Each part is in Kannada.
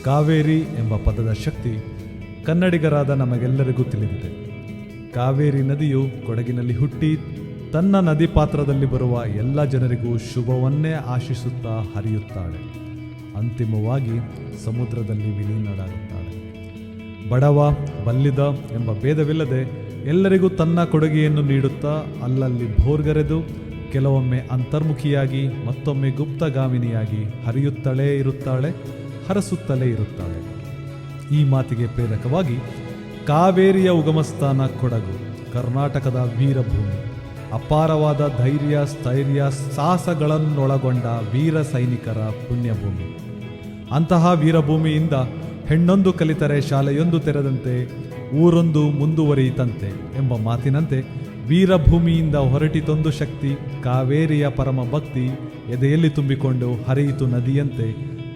ಕಾವೇರಿ ಎಂಬ ಪದದ ಶಕ್ತಿ ಕನ್ನಡಿಗರಾದ ನಮಗೆಲ್ಲರಿಗೂ ತಿಳಿದಿದೆ. ಕಾವೇರಿ ನದಿಯು ಕೊಡಗಿನಲ್ಲಿ ಹುಟ್ಟಿ ತನ್ನ ನದಿ ಪಾತ್ರದಲ್ಲಿ ಬರುವ ಎಲ್ಲ ಜನರಿಗೂ ಶುಭವನ್ನೇ ಆಶಿಸುತ್ತಾ ಹರಿಯುತ್ತಾಳೆ. ಅಂತಿಮವಾಗಿ ಸಮುದ್ರದಲ್ಲಿ ವಿಲೀನಳಾಗುತ್ತಾಳೆ. ಬಡವ ಬಲ್ಲಿದ ಎಂಬ ಭೇದವಿಲ್ಲದೆ ಎಲ್ಲರಿಗೂ ತನ್ನ ಕೊಡುಗೆಯನ್ನು ನೀಡುತ್ತಾ ಅಲ್ಲಲ್ಲಿ ಭೋರ್ಗರೆದು ಕೆಲವೊಮ್ಮೆ ಅಂತರ್ಮುಖಿಯಾಗಿ ಮತ್ತೊಮ್ಮೆ ಗುಪ್ತಗಾಮಿನಿಯಾಗಿ ಹರಿಯುತ್ತಲೇ ಇರುತ್ತಾಳೆ, ಹರಸುತ್ತಲೇ ಇರುತ್ತಾಳೆ. ಈ ಮಾತಿಗೆ ಪ್ರೇರಕವಾಗಿ ಕಾವೇರಿಯ ಉಗಮಸ್ಥಾನ ಕೊಡಗು ಕರ್ನಾಟಕದ ವೀರಭೂಮಿ, ಅಪಾರವಾದ ಧೈರ್ಯ ಸ್ಥೈರ್ಯ ಸಾಹಸಗಳನ್ನೊಳಗೊಂಡ ವೀರ ಸೈನಿಕರ ಪುಣ್ಯಭೂಮಿ. ಅಂತಹ ವೀರಭೂಮಿಯಿಂದ ಹೆಣ್ಣೊಂದು ಕಲಿತರೆ ಶಾಲೆಯೊಂದು ತೆರೆದಂತೆ, ಊರೊಂದು ಮುಂದುವರಿಯಿತಂತೆ ಎಂಬ ಮಾತಿನಂತೆ ವೀರಭೂಮಿಯಿಂದ ಹೊರಟಿತೊಂದು ಶಕ್ತಿ, ಕಾವೇರಿಯ ಪರಮ ಭಕ್ತಿ ಎದೆಯಲ್ಲಿ ತುಂಬಿಕೊಂಡು ಹರಿಯಿತು ನದಿಯಂತೆ,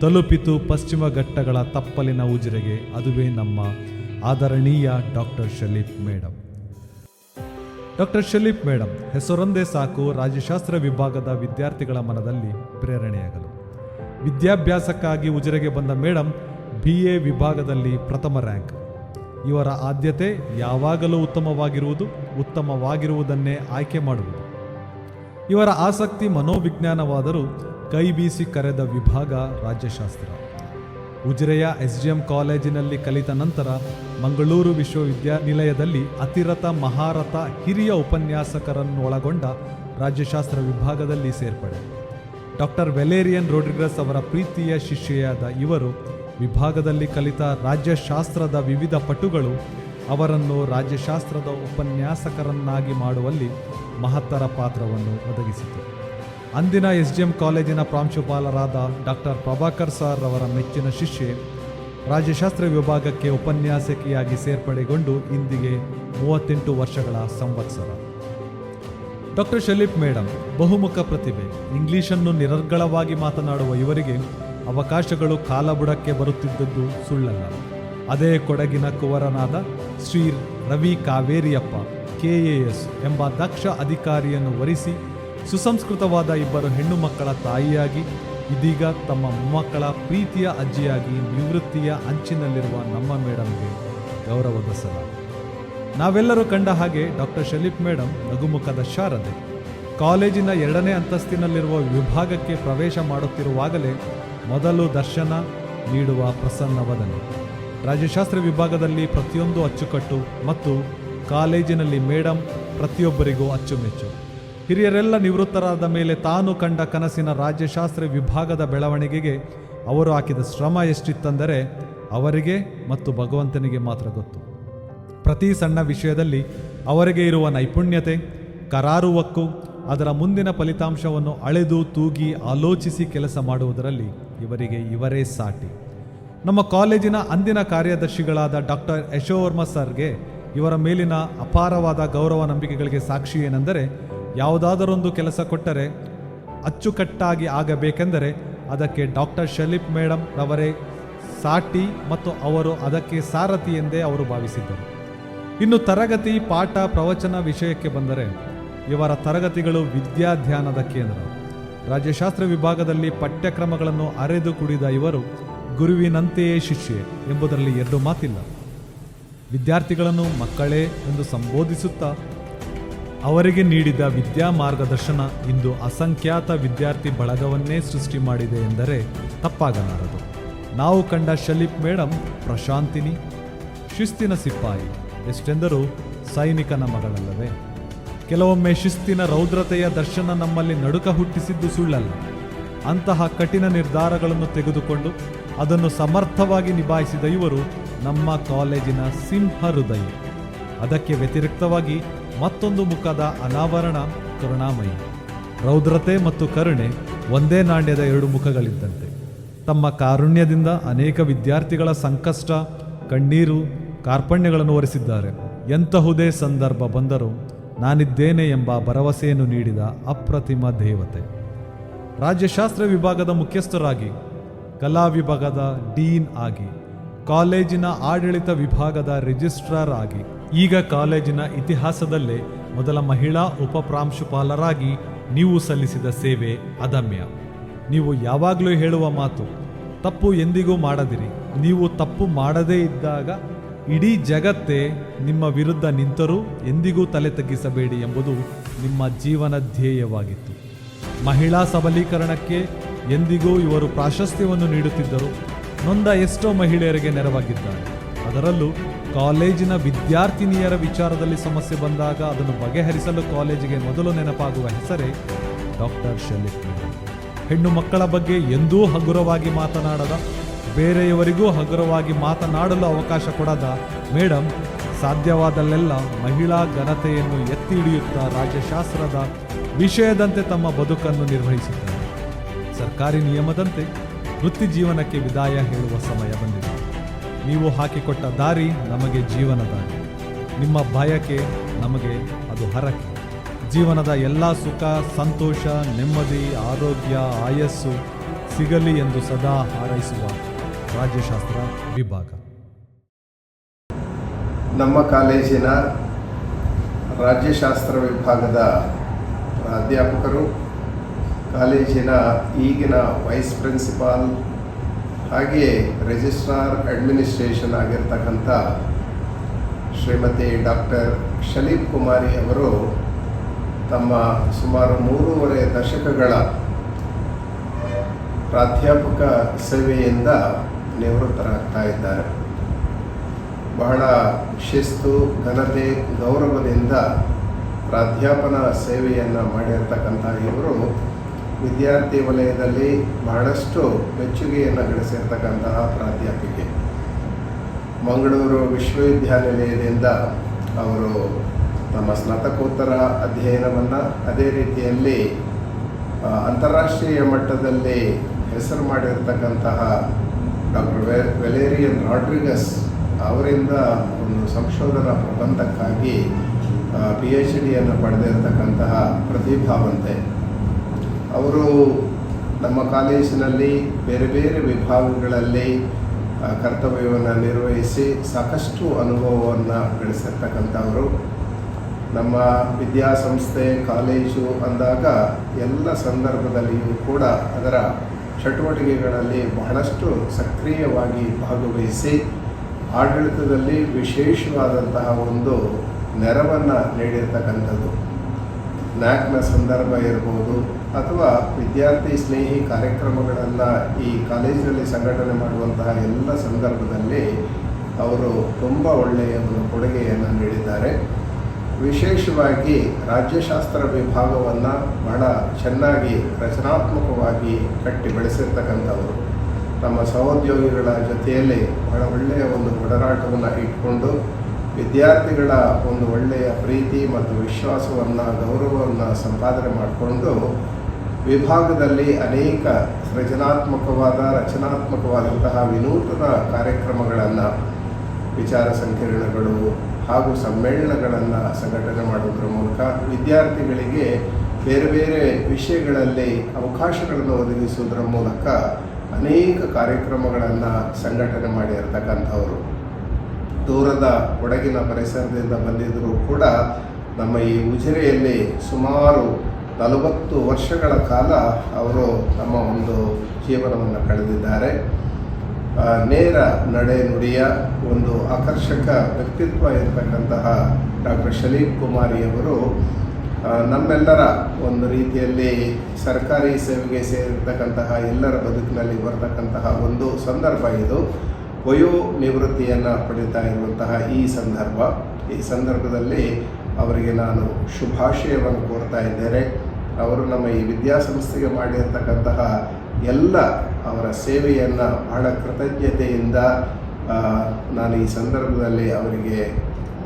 ತಲುಪಿತು ಪಶ್ಚಿಮ ಘಟ್ಟಗಳ ತಪ್ಪಲಿನ ಉಜಿರೆಗೆ. ಅದುವೇ ನಮ್ಮ ಆದರಣೀಯ ಡಾಕ್ಟರ್ ಶಲೀಫ್ ಮೇಡಂ. ಡಾಕ್ಟರ್ ಶಲೀಫ್ ಮೇಡಂ ಹೆಸರೊಂದೇ ಸಾಕು ರಾಜ್ಯಶಾಸ್ತ್ರ ವಿಭಾಗದ ವಿದ್ಯಾರ್ಥಿಗಳ ಮನದಲ್ಲಿ ಪ್ರೇರಣೆಯಾಗಲು. ವಿದ್ಯಾಭ್ಯಾಸಕ್ಕಾಗಿ ಉಜಿರೆಗೆ ಬಂದ ಮೇಡಂ BA ವಿಭಾಗದಲ್ಲಿ ಪ್ರಥಮ ರ್ಯಾಂಕ್. ಇವರ ಆದ್ಯತೆ ಯಾವಾಗಲೂ ಉತ್ತಮವಾಗಿರುವುದನ್ನೇ ಆಯ್ಕೆ ಮಾಡುವುದು. ಇವರ ಆಸಕ್ತಿ ಮನೋವಿಜ್ಞಾನವಾದರೂ ಕೈ ಬೀಸಿ ಕರೆದ ವಿಭಾಗ ರಾಜ್ಯಶಾಸ್ತ್ರ. ಉಜಿರೆಯ SGM ಕಾಲೇಜಿನಲ್ಲಿ ಕಲಿತ ನಂತರ ಮಂಗಳೂರು ವಿಶ್ವವಿದ್ಯಾನಿಲಯದಲ್ಲಿ ಅತಿರಥ ಮಹಾರಥ ಹಿರಿಯ ಉಪನ್ಯಾಸಕರನ್ನೊಳಗೊಂಡ ರಾಜ್ಯಶಾಸ್ತ್ರ ವಿಭಾಗದಲ್ಲಿ ಸೇರ್ಪಡೆ. ಡಾಕ್ಟರ್ ವೆಲೇರಿಯನ್ ರೋಡ್ರಿಗಸ್ ಅವರ ಪ್ರೀತಿಯ ಶಿಷ್ಯೆಯಾದ ಇವರು ವಿಭಾಗದಲ್ಲಿ ಕಲಿತ ರಾಜ್ಯಶಾಸ್ತ್ರದ ವಿವಿಧ ಪಟುಗಳು ಅವರನ್ನು ರಾಜ್ಯಶಾಸ್ತ್ರದ ಉಪನ್ಯಾಸಕರನ್ನಾಗಿ ಮಾಡುವಲ್ಲಿ ಮಹತ್ತರ ಪಾತ್ರವನ್ನು ಒದಗಿಸಿತು. ಅಂದಿನ SGM ಕಾಲೇಜಿನ ಪ್ರಾಂಶುಪಾಲರಾದ ಡಾಕ್ಟರ್ ಪ್ರಭಾಕರ್ ಸರ್ ಅವರ ಮೆಚ್ಚಿನ ಶಿಷ್ಯೆ ರಾಜ್ಯಶಾಸ್ತ್ರ ವಿಭಾಗಕ್ಕೆ ಉಪನ್ಯಾಸಕಿಯಾಗಿ ಸೇರ್ಪಡೆಗೊಂಡು ಇಂದಿಗೆ 38 ವರ್ಷಗಳ ಸಂವತ್ಸರ. ಡಾಕ್ಟರ್ ಶಲೀಫ್ ಮೇಡಂ ಬಹುಮುಖ ಪ್ರತಿಭೆ. ಇಂಗ್ಲಿಷನ್ನು ನಿರರ್ಗಳವಾಗಿ ಮಾತನಾಡುವ ಇವರಿಗೆ ಅವಕಾಶಗಳು ಕಾಲಬುಡಕ್ಕೆ ಬರುತ್ತಿದ್ದದ್ದು ಸುಳ್ಳಲ್ಲ. ಅದೇ ಕೊಡಗಿನ ಕುವರನಾದ ಶ್ರೀ ರವಿ ಕಾವೇರಿಯಪ್ಪ KAS ಎಂಬ ದಕ್ಷ ಅಧಿಕಾರಿಯನ್ನು ವರಿಸಿ ಸುಸಂಸ್ಕೃತವಾದ ಇಬ್ಬರು ಹೆಣ್ಣು ಮಕ್ಕಳ ತಾಯಿಯಾಗಿ ಇದೀಗ ತಮ್ಮ ಮೊಮ್ಮಕ್ಕಳ ಪ್ರೀತಿಯ ಅಜ್ಜಿಯಾಗಿ ನಿವೃತ್ತಿಯ ಅಂಚಿನಲ್ಲಿರುವ ನಮ್ಮ ಮೇಡಂಗೆ ಗೌರವದ ಸಲಾ. ನಾವೆಲ್ಲರೂ ಕಂಡ ಹಾಗೆ ಡಾಕ್ಟರ್ ಶಲೀಫ್ ಮೇಡಂ ನಗುಮುಖದ ಶಾರದೆ. ಕಾಲೇಜಿನ 2ನೇ ಅಂತಸ್ತಿನಲ್ಲಿರುವ ವಿಭಾಗಕ್ಕೆ ಪ್ರವೇಶ ಮಾಡುತ್ತಿರುವಾಗಲೇ ಮೊದಲು ದರ್ಶನ ನೀಡುವ ಪ್ರಸನ್ನ ವದನೆ. ರಾಜ್ಯಶಾಸ್ತ್ರ ವಿಭಾಗದಲ್ಲಿ ಪ್ರತಿಯೊಂದು ಅಚ್ಚುಕಟ್ಟು ಮತ್ತು ಕಾಲೇಜಿನಲ್ಲಿ ಮೇಡಂ ಪ್ರತಿಯೊಬ್ಬರಿಗೂ ಅಚ್ಚುಮೆಚ್ಚು. ಹಿರಿಯರೆಲ್ಲ ನಿವೃತ್ತರಾದ ಮೇಲೆ ತಾನು ಕಂಡ ಕನಸಿನ ರಾಜ್ಯಶಾಸ್ತ್ರ ವಿಭಾಗದ ಬೆಳವಣಿಗೆಗೆ ಅವರು ಹಾಕಿದ ಶ್ರಮ ಎಷ್ಟಿತ್ತೆಂದರೆ ಅವರಿಗೆ ಮತ್ತು ಭಗವಂತನಿಗೆ ಮಾತ್ರ ಗೊತ್ತು. ಪ್ರತಿ ಸಣ್ಣ ವಿಷಯದಲ್ಲಿ ಅವರಿಗೆ ಇರುವ ನೈಪುಣ್ಯತೆ, ಕರಾರುವಕ್ಕು, ಅದರ ಮುಂದಿನ ಫಲಿತಾಂಶವನ್ನು ಅಳೆದು ತೂಗಿ ಆಲೋಚಿಸಿ ಕೆಲಸ ಮಾಡುವುದರಲ್ಲಿ ಇವರೇ ಸಾಟಿ. ನಮ್ಮ ಕಾಲೇಜಿನ ಅಂದಿನ ಕಾರ್ಯದರ್ಶಿಗಳಾದ ಡಾಕ್ಟರ್ ಯಶೋವರ್ಮ ಸರ್ಗೆ ಇವರ ಮೇಲಿನ ಅಪಾರವಾದ ಗೌರವ ನಂಬಿಕೆಗಳಿಗೆ ಸಾಕ್ಷಿ ಏನೆಂದರೆ, ಯಾವುದಾದರೊಂದು ಕೆಲಸ ಕೊಟ್ಟರೆ ಅಚ್ಚುಕಟ್ಟಾಗಿ ಆಗಬೇಕೆಂದರೆ ಅದಕ್ಕೆ ಡಾಕ್ಟರ್ ಶಲೀಫ್ ಮೇಡಂ ರವರೇ ಸಾಟಿ ಮತ್ತು ಅವರು ಅದಕ್ಕೆ ಸಾರಥಿ ಎಂದೇ ಅವರು ಭಾವಿಸಿದ್ದರು. ಇನ್ನು ತರಗತಿ, ಪಾಠ, ಪ್ರವಚನ ವಿಷಯಕ್ಕೆ ಬಂದರೆ ಇವರ ತರಗತಿಗಳು ವಿದ್ಯಾಧ್ಯಾನದ ಕೇಂದ್ರ. ರಾಜ್ಯಶಾಸ್ತ್ರ ವಿಭಾಗದಲ್ಲಿ ಪಠ್ಯಕ್ರಮಗಳನ್ನು ಅರೆದು ಕುಡಿದ ಇವರು ಗುರುವಿನಂತೆಯೇ ಶಿಷ್ಯೆ ಎಂಬುದರಲ್ಲಿ ಎರಡು ಮಾತಿಲ್ಲ. ವಿದ್ಯಾರ್ಥಿಗಳನ್ನು ಮಕ್ಕಳೇ ಎಂದು ಸಂಬೋಧಿಸುತ್ತಾ ಅವರಿಗೆ ನೀಡಿದ ವಿದ್ಯಾ ಮಾರ್ಗದರ್ಶನ ಇಂದು ಅಸಂಖ್ಯಾತ ವಿದ್ಯಾರ್ಥಿ ಬಳಗವನ್ನೇ ಸೃಷ್ಟಿ ಮಾಡಿದೆ ಎಂದರೆ ತಪ್ಪಾಗಲಾರದು. ನಾವು ಕಂಡ ಶಲೀಫ್ ಮೇಡಂ ಪ್ರಶಾಂತಿನಿ, ಶಿಸ್ತಿನ ಸಿಪಾಯಿ, ಎಷ್ಟೆಂದರೂ ಸೈನಿಕನ ಮಗಳಲ್ಲವೇ. ಕೆಲವೊಮ್ಮೆ ಶಿಸ್ತಿನ ರೌದ್ರತೆಯ ದರ್ಶನ ನಮ್ಮಲ್ಲಿ ನಡುಕ ಹುಟ್ಟಿಸಿದ್ದು ಸುಳ್ಳಲ್ಲ. ಅಂತಹ ಕಠಿಣ ನಿರ್ಧಾರಗಳನ್ನು ತೆಗೆದುಕೊಂಡು ಅದನ್ನು ಸಮರ್ಥವಾಗಿ ನಿಭಾಯಿಸಿದ ಇವರು ನಮ್ಮ ಕಾಲೇಜಿನ ಸಿಂಹ ಹೃದಯ. ಅದಕ್ಕೆ ವ್ಯತಿರಿಕ್ತವಾಗಿ ಮತ್ತೊಂದು ಮುಖದ ಅನಾವರಣ ಕರುಣಾಮಯಿ. ರೌದ್ರತೆ ಮತ್ತು ಕರುಣೆ ಒಂದೇ ನಾಣ್ಯದ ಎರಡು ಮುಖಗಳಿದ್ದಂತೆ. ತಮ್ಮ ಕಾರುಣ್ಯದಿಂದ ಅನೇಕ ವಿದ್ಯಾರ್ಥಿಗಳ ಸಂಕಷ್ಟ, ಕಣ್ಣೀರು, ಕಾರ್ಪಣ್ಯಗಳನ್ನು ಒರೆಸಿದ್ದಾರೆ. ಎಂತಹುದೇ ಸಂದರ್ಭ ಬಂದರೂ ನಾನಿದ್ದೇನೆ ಎಂಬ ಭರವಸೆಯನ್ನು ನೀಡಿದ ಅಪ್ರತಿಮ ದೇವತೆ. ರಾಜ್ಯಶಾಸ್ತ್ರ ವಿಭಾಗದ ಮುಖ್ಯಸ್ಥರಾಗಿ, ಕಲಾ ವಿಭಾಗದ ಡೀನ್ ಆಗಿ, ಕಾಲೇಜಿನ ಆಡಳಿತ ವಿಭಾಗದ ರಿಜಿಸ್ಟ್ರಾರ್ ಆಗಿ, ಈಗ ಕಾಲೇಜಿನ ಇತಿಹಾಸದಲ್ಲೇ ಮೊದಲ ಮಹಿಳಾ ಉಪಪ್ರಾಂಶುಪಾಲರಾಗಿ ನೀವು ಸಲ್ಲಿಸಿದ ಸೇವೆ ಅದಮ್ಯ. ನೀವು ಯಾವಾಗಲೂ ಹೇಳುವ ಮಾತು, ತಪ್ಪು ಎಂದಿಗೂ ಮಾಡದಿರಿ, ನೀವು ತಪ್ಪು ಮಾಡದೇ ಇದ್ದಾಗ ಇಡೀ ಜಗತ್ತೇ ನಿಮ್ಮ ವಿರುದ್ಧ ನಿಂತರೂ ಎಂದಿಗೂ ತಲೆ ತಗ್ಗಿಸಬೇಡಿ ಎಂಬುದು ನಿಮ್ಮ ಜೀವನ ಧ್ಯೇಯವಾಗಿತ್ತು. ಮಹಿಳಾ ಸಬಲೀಕರಣಕ್ಕೆ ಎಂದಿಗೂ ಇವರು ಪ್ರಾಶಸ್ತ್ಯವನ್ನು ನೀಡುತ್ತಿದ್ದರು. ನೊಂದ ಎಷ್ಟೋ ಮಹಿಳೆಯರಿಗೆ ನೆರವಾಗಿದ್ದಾರೆ. ಅದರಲ್ಲೂ ಕಾಲೇಜಿನ ವಿದ್ಯಾರ್ಥಿನಿಯರ ವಿಚಾರದಲ್ಲಿ ಸಮಸ್ಯೆ ಬಂದಾಗ ಅದನ್ನು ಬಗೆಹರಿಸಲು ಕಾಲೇಜಿಗೆ ಮೊದಲು ನೆನಪಾಗುವ ಹೆಸರೇ ಡಾಕ್ಟರ್ ಶಲೀಫ್ ಮೇಡಮ್. ಹೆಣ್ಣು ಮಕ್ಕಳ ಬಗ್ಗೆ ಎಂದೂ ಹಗುರವಾಗಿ ಮಾತನಾಡದ, ಬೇರೆಯವರಿಗೂ ಹಗುರವಾಗಿ ಮಾತನಾಡಲು ಅವಕಾಶ ಕೊಡದ ಮೇಡಮ್ ಸಾಧ್ಯವಾದಲ್ಲೆಲ್ಲ ಮಹಿಳಾ ಘನತೆಯನ್ನು ಎತ್ತಿ ಹಿಡಿಯುತ್ತಾ ರಾಜ್ಯಶಾಸ್ತ್ರದ ವಿಷಯದಂತೆ ತಮ್ಮ ಬದುಕನ್ನು ನಿರ್ವಹಿಸುತ್ತಾರೆ. ಸರ್ಕಾರಿ ನಿಯಮದಂತೆ ವೃತ್ತಿ ಜೀವನಕ್ಕೆ ವಿದಾಯ ಹೇಳುವ ಸಮಯ ಬಂದಿದೆ. ನೀವು ಹಾಕಿಕೊಟ್ಟ ದಾರಿ ನಮಗೆ ಜೀವನ ದಾರಿ, ನಿಮ್ಮ ಬಯಕೆ ನಮಗೆ ಅದು ಹರಕೆ. ಜೀವನದ ಎಲ್ಲ ಸುಖ, ಸಂತೋಷ, ನೆಮ್ಮದಿ, ಆರೋಗ್ಯ, ಆಯಸ್ಸು ಸಿಗಲಿ ಎಂದು ಸದಾ ಹಾರೈಸುವ ರಾಜ್ಯಶಾಸ್ತ್ರ ವಿಭಾಗ. ನಮ್ಮ ಕಾಲೇಜಿನ ರಾಜ್ಯಶಾಸ್ತ್ರ ವಿಭಾಗದ ಪ್ರಾಧ್ಯಾಪಕರು, ಕಾಲೇಜಿನ ಈಗಿನ ವೈಸ್ ಪ್ರಿನ್ಸಿಪಾಲ್ ಹಾಗೆಯೇ ರಿಜಿಸ್ಟ್ರಾರ್ ಅಡ್ಮಿನಿಸ್ಟ್ರೇಷನ್ ಆಗಿರ್ತಕ್ಕಂಥ ಶ್ರೀಮತಿ ಡಾಕ್ಟರ್ ಶಲೀಫ್ ಕುಮಾರಿ ಅವರು ತಮ್ಮ ಸುಮಾರು 3.5 ದಶಕಗಳ ಪ್ರಾಧ್ಯಾಪಕ ಸೇವೆಯಿಂದ ನಿವೃತ್ತರಾಗ್ತಾ ಇದ್ದಾರೆ. ಬಹಳ ಶಿಸ್ತು, ಘನತೆ, ಗೌರವದಿಂದ ಪ್ರಾಧ್ಯಾಪನ ಸೇವೆಯನ್ನು ಮಾಡಿರ್ತಕ್ಕಂಥ ಇವರು ವಿದ್ಯಾರ್ಥಿ ವಲಯದಲ್ಲಿ ಬಹಳಷ್ಟು ಮೆಚ್ಚುಗೆಯನ್ನು ಗಳಿಸಿರ್ತಕ್ಕಂತಹ ಪ್ರಾಧ್ಯಾಪಿಕೆ. ಮಂಗಳೂರು ವಿಶ್ವವಿದ್ಯಾನಿಲಯದಿಂದ ಅವರು ತಮ್ಮ ಸ್ನಾತಕೋತ್ತರ ಅಧ್ಯಯನವನ್ನು, ಅದೇ ರೀತಿಯಲ್ಲಿ ಅಂತಾರಾಷ್ಟ್ರೀಯ ಮಟ್ಟದಲ್ಲಿ ಹೆಸರು ಮಾಡಿರ್ತಕ್ಕಂತಹ ಡಾಕ್ಟರ್ ವೆಲೇರಿಯನ್ ರಾಡ್ರಿಗಸ್ ಅವರಿಂದ ಒಂದು ಸಂಶೋಧನಾ ಪ್ರಬಂಧಕ್ಕಾಗಿ PhD ಪಡೆದಿರತಕ್ಕಂತಹ ಪ್ರತಿಭಾವಂತೆ. ಅವರು ನಮ್ಮ ಕಾಲೇಜಿನಲ್ಲಿ ಬೇರೆ ಬೇರೆ ವಿಭಾಗಗಳಲ್ಲಿ ಕರ್ತವ್ಯವನ್ನು ನಿರ್ವಹಿಸಿ ಸಾಕಷ್ಟು ಅನುಭವವನ್ನು ಗಳಿಸಿರ್ತಕ್ಕಂಥವರು. ನಮ್ಮ ವಿದ್ಯಾಸಂಸ್ಥೆ, ಕಾಲೇಜು ಅಂದಾಗ ಎಲ್ಲ ಸಂದರ್ಭದಲ್ಲಿಯೂ ಕೂಡ ಅದರ ಚಟುವಟಿಕೆಗಳಲ್ಲಿ ಬಹಳಷ್ಟು ಸಕ್ರಿಯವಾಗಿ ಭಾಗವಹಿಸಿ ಆಡಳಿತದಲ್ಲಿ ವಿಶೇಷವಾದಂತಹ ಒಂದು ನೆರವನ್ನು ನೀಡಿರ್ತಕ್ಕಂಥದ್ದು. ನ್ಯಾಕ್ನ ಸಂದರ್ಭ ಇರ್ಬೋದು ಅಥವಾ ವಿದ್ಯಾರ್ಥಿ ಸ್ನೇಹಿ ಕಾರ್ಯಕ್ರಮಗಳನ್ನು ಈ ಕಾಲೇಜಿನಲ್ಲಿ ಸಂಘಟನೆ ಮಾಡುವಂತಹ ಎಲ್ಲ ಸಂದರ್ಭದಲ್ಲಿ ಅವರು ತುಂಬ ಒಳ್ಳೆಯ ಒಂದು ಕೊಡುಗೆಯನ್ನು ನೀಡಿದ್ದಾರೆ. ವಿಶೇಷವಾಗಿ ರಾಜ್ಯಶಾಸ್ತ್ರ ವಿಭಾಗವನ್ನು ಬಹಳ ಚೆನ್ನಾಗಿ ರಚನಾತ್ಮಕವಾಗಿ ಕಟ್ಟಿ ಬೆಳೆಸಿರ್ತಕ್ಕಂಥವರು. ತಮ್ಮ ಸಹೋದ್ಯೋಗಿಗಳ ಜೊತೆಯಲ್ಲಿ ಬಹಳ ಒಳ್ಳೆಯ ಒಂದು ಒಡನಾಟವನ್ನು ಇಟ್ಕೊಂಡು ವಿದ್ಯಾರ್ಥಿಗಳ ಒಂದು ಒಳ್ಳೆಯ ಪ್ರೀತಿ ಮತ್ತು ವಿಶ್ವಾಸವನ್ನು, ಗೌರವವನ್ನು ಸಂಪಾದನೆ ಮಾಡಿಕೊಂಡು ವಿಭಾಗದಲ್ಲಿ ಅನೇಕ ಸೃಜನಾತ್ಮಕವಾದ, ರಚನಾತ್ಮಕವಾದಂತಹ ವಿನೂತನ ಕಾರ್ಯಕ್ರಮಗಳನ್ನು, ವಿಚಾರ ಸಂಕಿರಣಗಳು ಹಾಗೂ ಸಮ್ಮೇಳನಗಳನ್ನು ಸಂಘಟನೆ ಮಾಡುವುದರ ಮೂಲಕ ವಿದ್ಯಾರ್ಥಿಗಳಿಗೆ ಬೇರೆ ಬೇರೆ ವಿಷಯಗಳಲ್ಲಿ ಅವಕಾಶಗಳನ್ನು ಒದಗಿಸುವುದರ ಮೂಲಕ ಅನೇಕ ಕಾರ್ಯಕ್ರಮಗಳನ್ನು ಸಂಘಟನೆ ಮಾಡಿರ್ತಕ್ಕಂಥವರು. ದೂರದ ಕೊಡಗಿನ ಪರಿಸರದಿಂದ ಬಂದಿದ್ದರೂ ಕೂಡ ನಮ್ಮ ಈ ಉಜಿರೆಯಲ್ಲಿ ಸುಮಾರು 40 ವರ್ಷಗಳ ಕಾಲ ಅವರು ತಮ್ಮ ಒಂದು ಜೀವನವನ್ನು ಕಳೆದಿದ್ದಾರೆ. ನೇರ ನಡೆ ನುಡಿಯ ಒಂದು ಆಕರ್ಷಕ ವ್ಯಕ್ತಿತ್ವ ಇರತಕ್ಕಂತಹ ಡಾಕ್ಟರ್ ಶಲೀಫ್ ಕುಮಾರಿಯವರು ನಮ್ಮೆಲ್ಲರ ಒಂದು ರೀತಿಯಲ್ಲಿ ಸರ್ಕಾರಿ ಸೇವೆಗೆ ಸೇರಿರ್ತಕ್ಕಂತಹ ಎಲ್ಲರ ಬದುಕಿನಲ್ಲಿ ಬರತಕ್ಕಂತಹ ಒಂದು ಸಂದರ್ಭ ಇದು. ವಯೋ ನಿವೃತ್ತಿಯನ್ನು ಪಡೀತಾ ಇರುವಂತಹ ಈ ಸಂದರ್ಭದಲ್ಲಿ ಅವರಿಗೆ ನಾನು ಶುಭಾಶಯವನ್ನು ಕೋರ್ತಾ ಇದ್ದೇನೆ. ಅವರು ನಮ್ಮ ಈ ವಿದ್ಯಾಸಂಸ್ಥೆಗೆ ಮಾಡಿರ್ತಕ್ಕಂತಹ ಎಲ್ಲ ಅವರ ಸೇವೆಯನ್ನು ಬಹಳ ಕೃತಜ್ಞತೆಯಿಂದ ನಾನು ಈ ಸಂದರ್ಭದಲ್ಲಿ ಅವರಿಗೆ